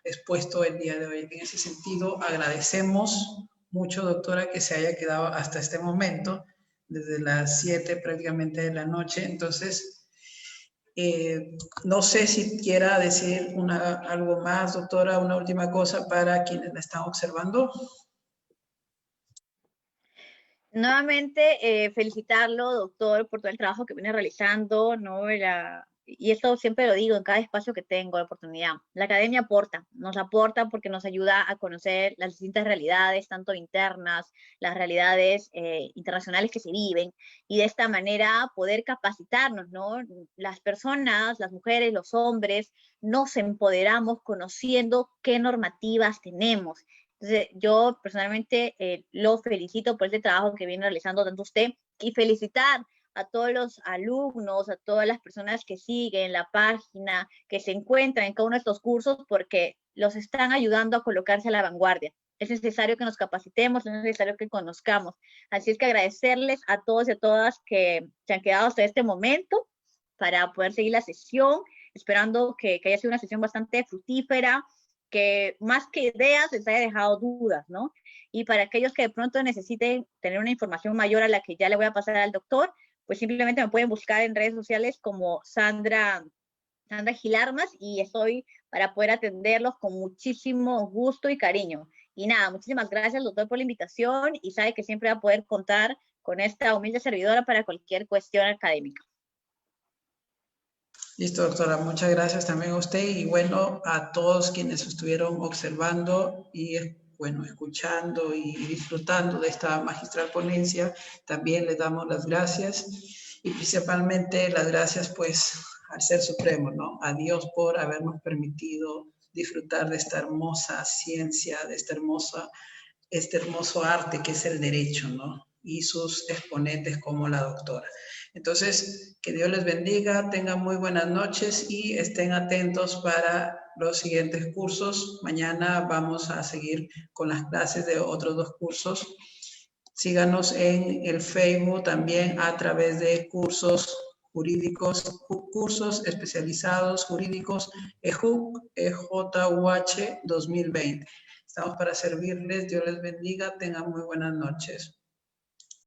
expuesto el día de hoy. En ese sentido, agradecemos mucho, doctora, que se haya quedado hasta este momento, desde las 7 prácticamente de la noche. Entonces, no sé si quiera decir algo más, doctora, una última cosa para quienes la están observando. Nuevamente, felicitarlo, doctor, por todo el trabajo que viene realizando, ¿no? Y esto siempre lo digo en cada espacio que tengo la oportunidad. La academia nos aporta porque nos ayuda a conocer las distintas realidades, tanto internas, las realidades internacionales que se viven, y de esta manera poder capacitarnos, ¿no? Las personas, las mujeres, los hombres, nos empoderamos conociendo qué normativas tenemos. Entonces, yo personalmente lo felicito por este trabajo que viene realizando tanto usted, y felicitar a todos los alumnos, a todas las personas que siguen la página, que se encuentran en cada uno de estos cursos, porque los están ayudando a colocarse a la vanguardia. Es necesario que nos capacitemos, es necesario que conozcamos. Así es que agradecerles a todos y a todas que se han quedado hasta este momento para poder seguir la sesión, esperando que haya sido una sesión bastante fructífera, que más que ideas les haya dejado dudas, ¿no? Y para aquellos que de pronto necesiten tener una información mayor a la que ya le voy a pasar al doctor, pues simplemente me pueden buscar en redes sociales como Sandra Gilarmas, y estoy para poder atenderlos con muchísimo gusto y cariño. Y nada, muchísimas gracias, doctor, por la invitación, y sabe que siempre va a poder contar con esta humilde servidora para cualquier cuestión académica. Listo, doctora. Muchas gracias también a usted y bueno, a todos quienes estuvieron observando y bueno, escuchando y disfrutando de esta magistral ponencia. También les damos las gracias y principalmente las gracias pues al Ser Supremo, ¿no? A Dios por habernos permitido disfrutar de esta hermosa ciencia, de este hermoso arte que es el derecho, ¿no? Y sus exponentes como la doctora. Entonces, que Dios les bendiga, tengan muy buenas noches y estén atentos para los siguientes cursos. Mañana vamos a seguir con las clases de otros 2 cursos. Síganos en el Facebook también a través de cursos jurídicos, cursos especializados jurídicos EJUC, EJUH 2020. Estamos para servirles. Dios les bendiga. Tengan muy buenas noches.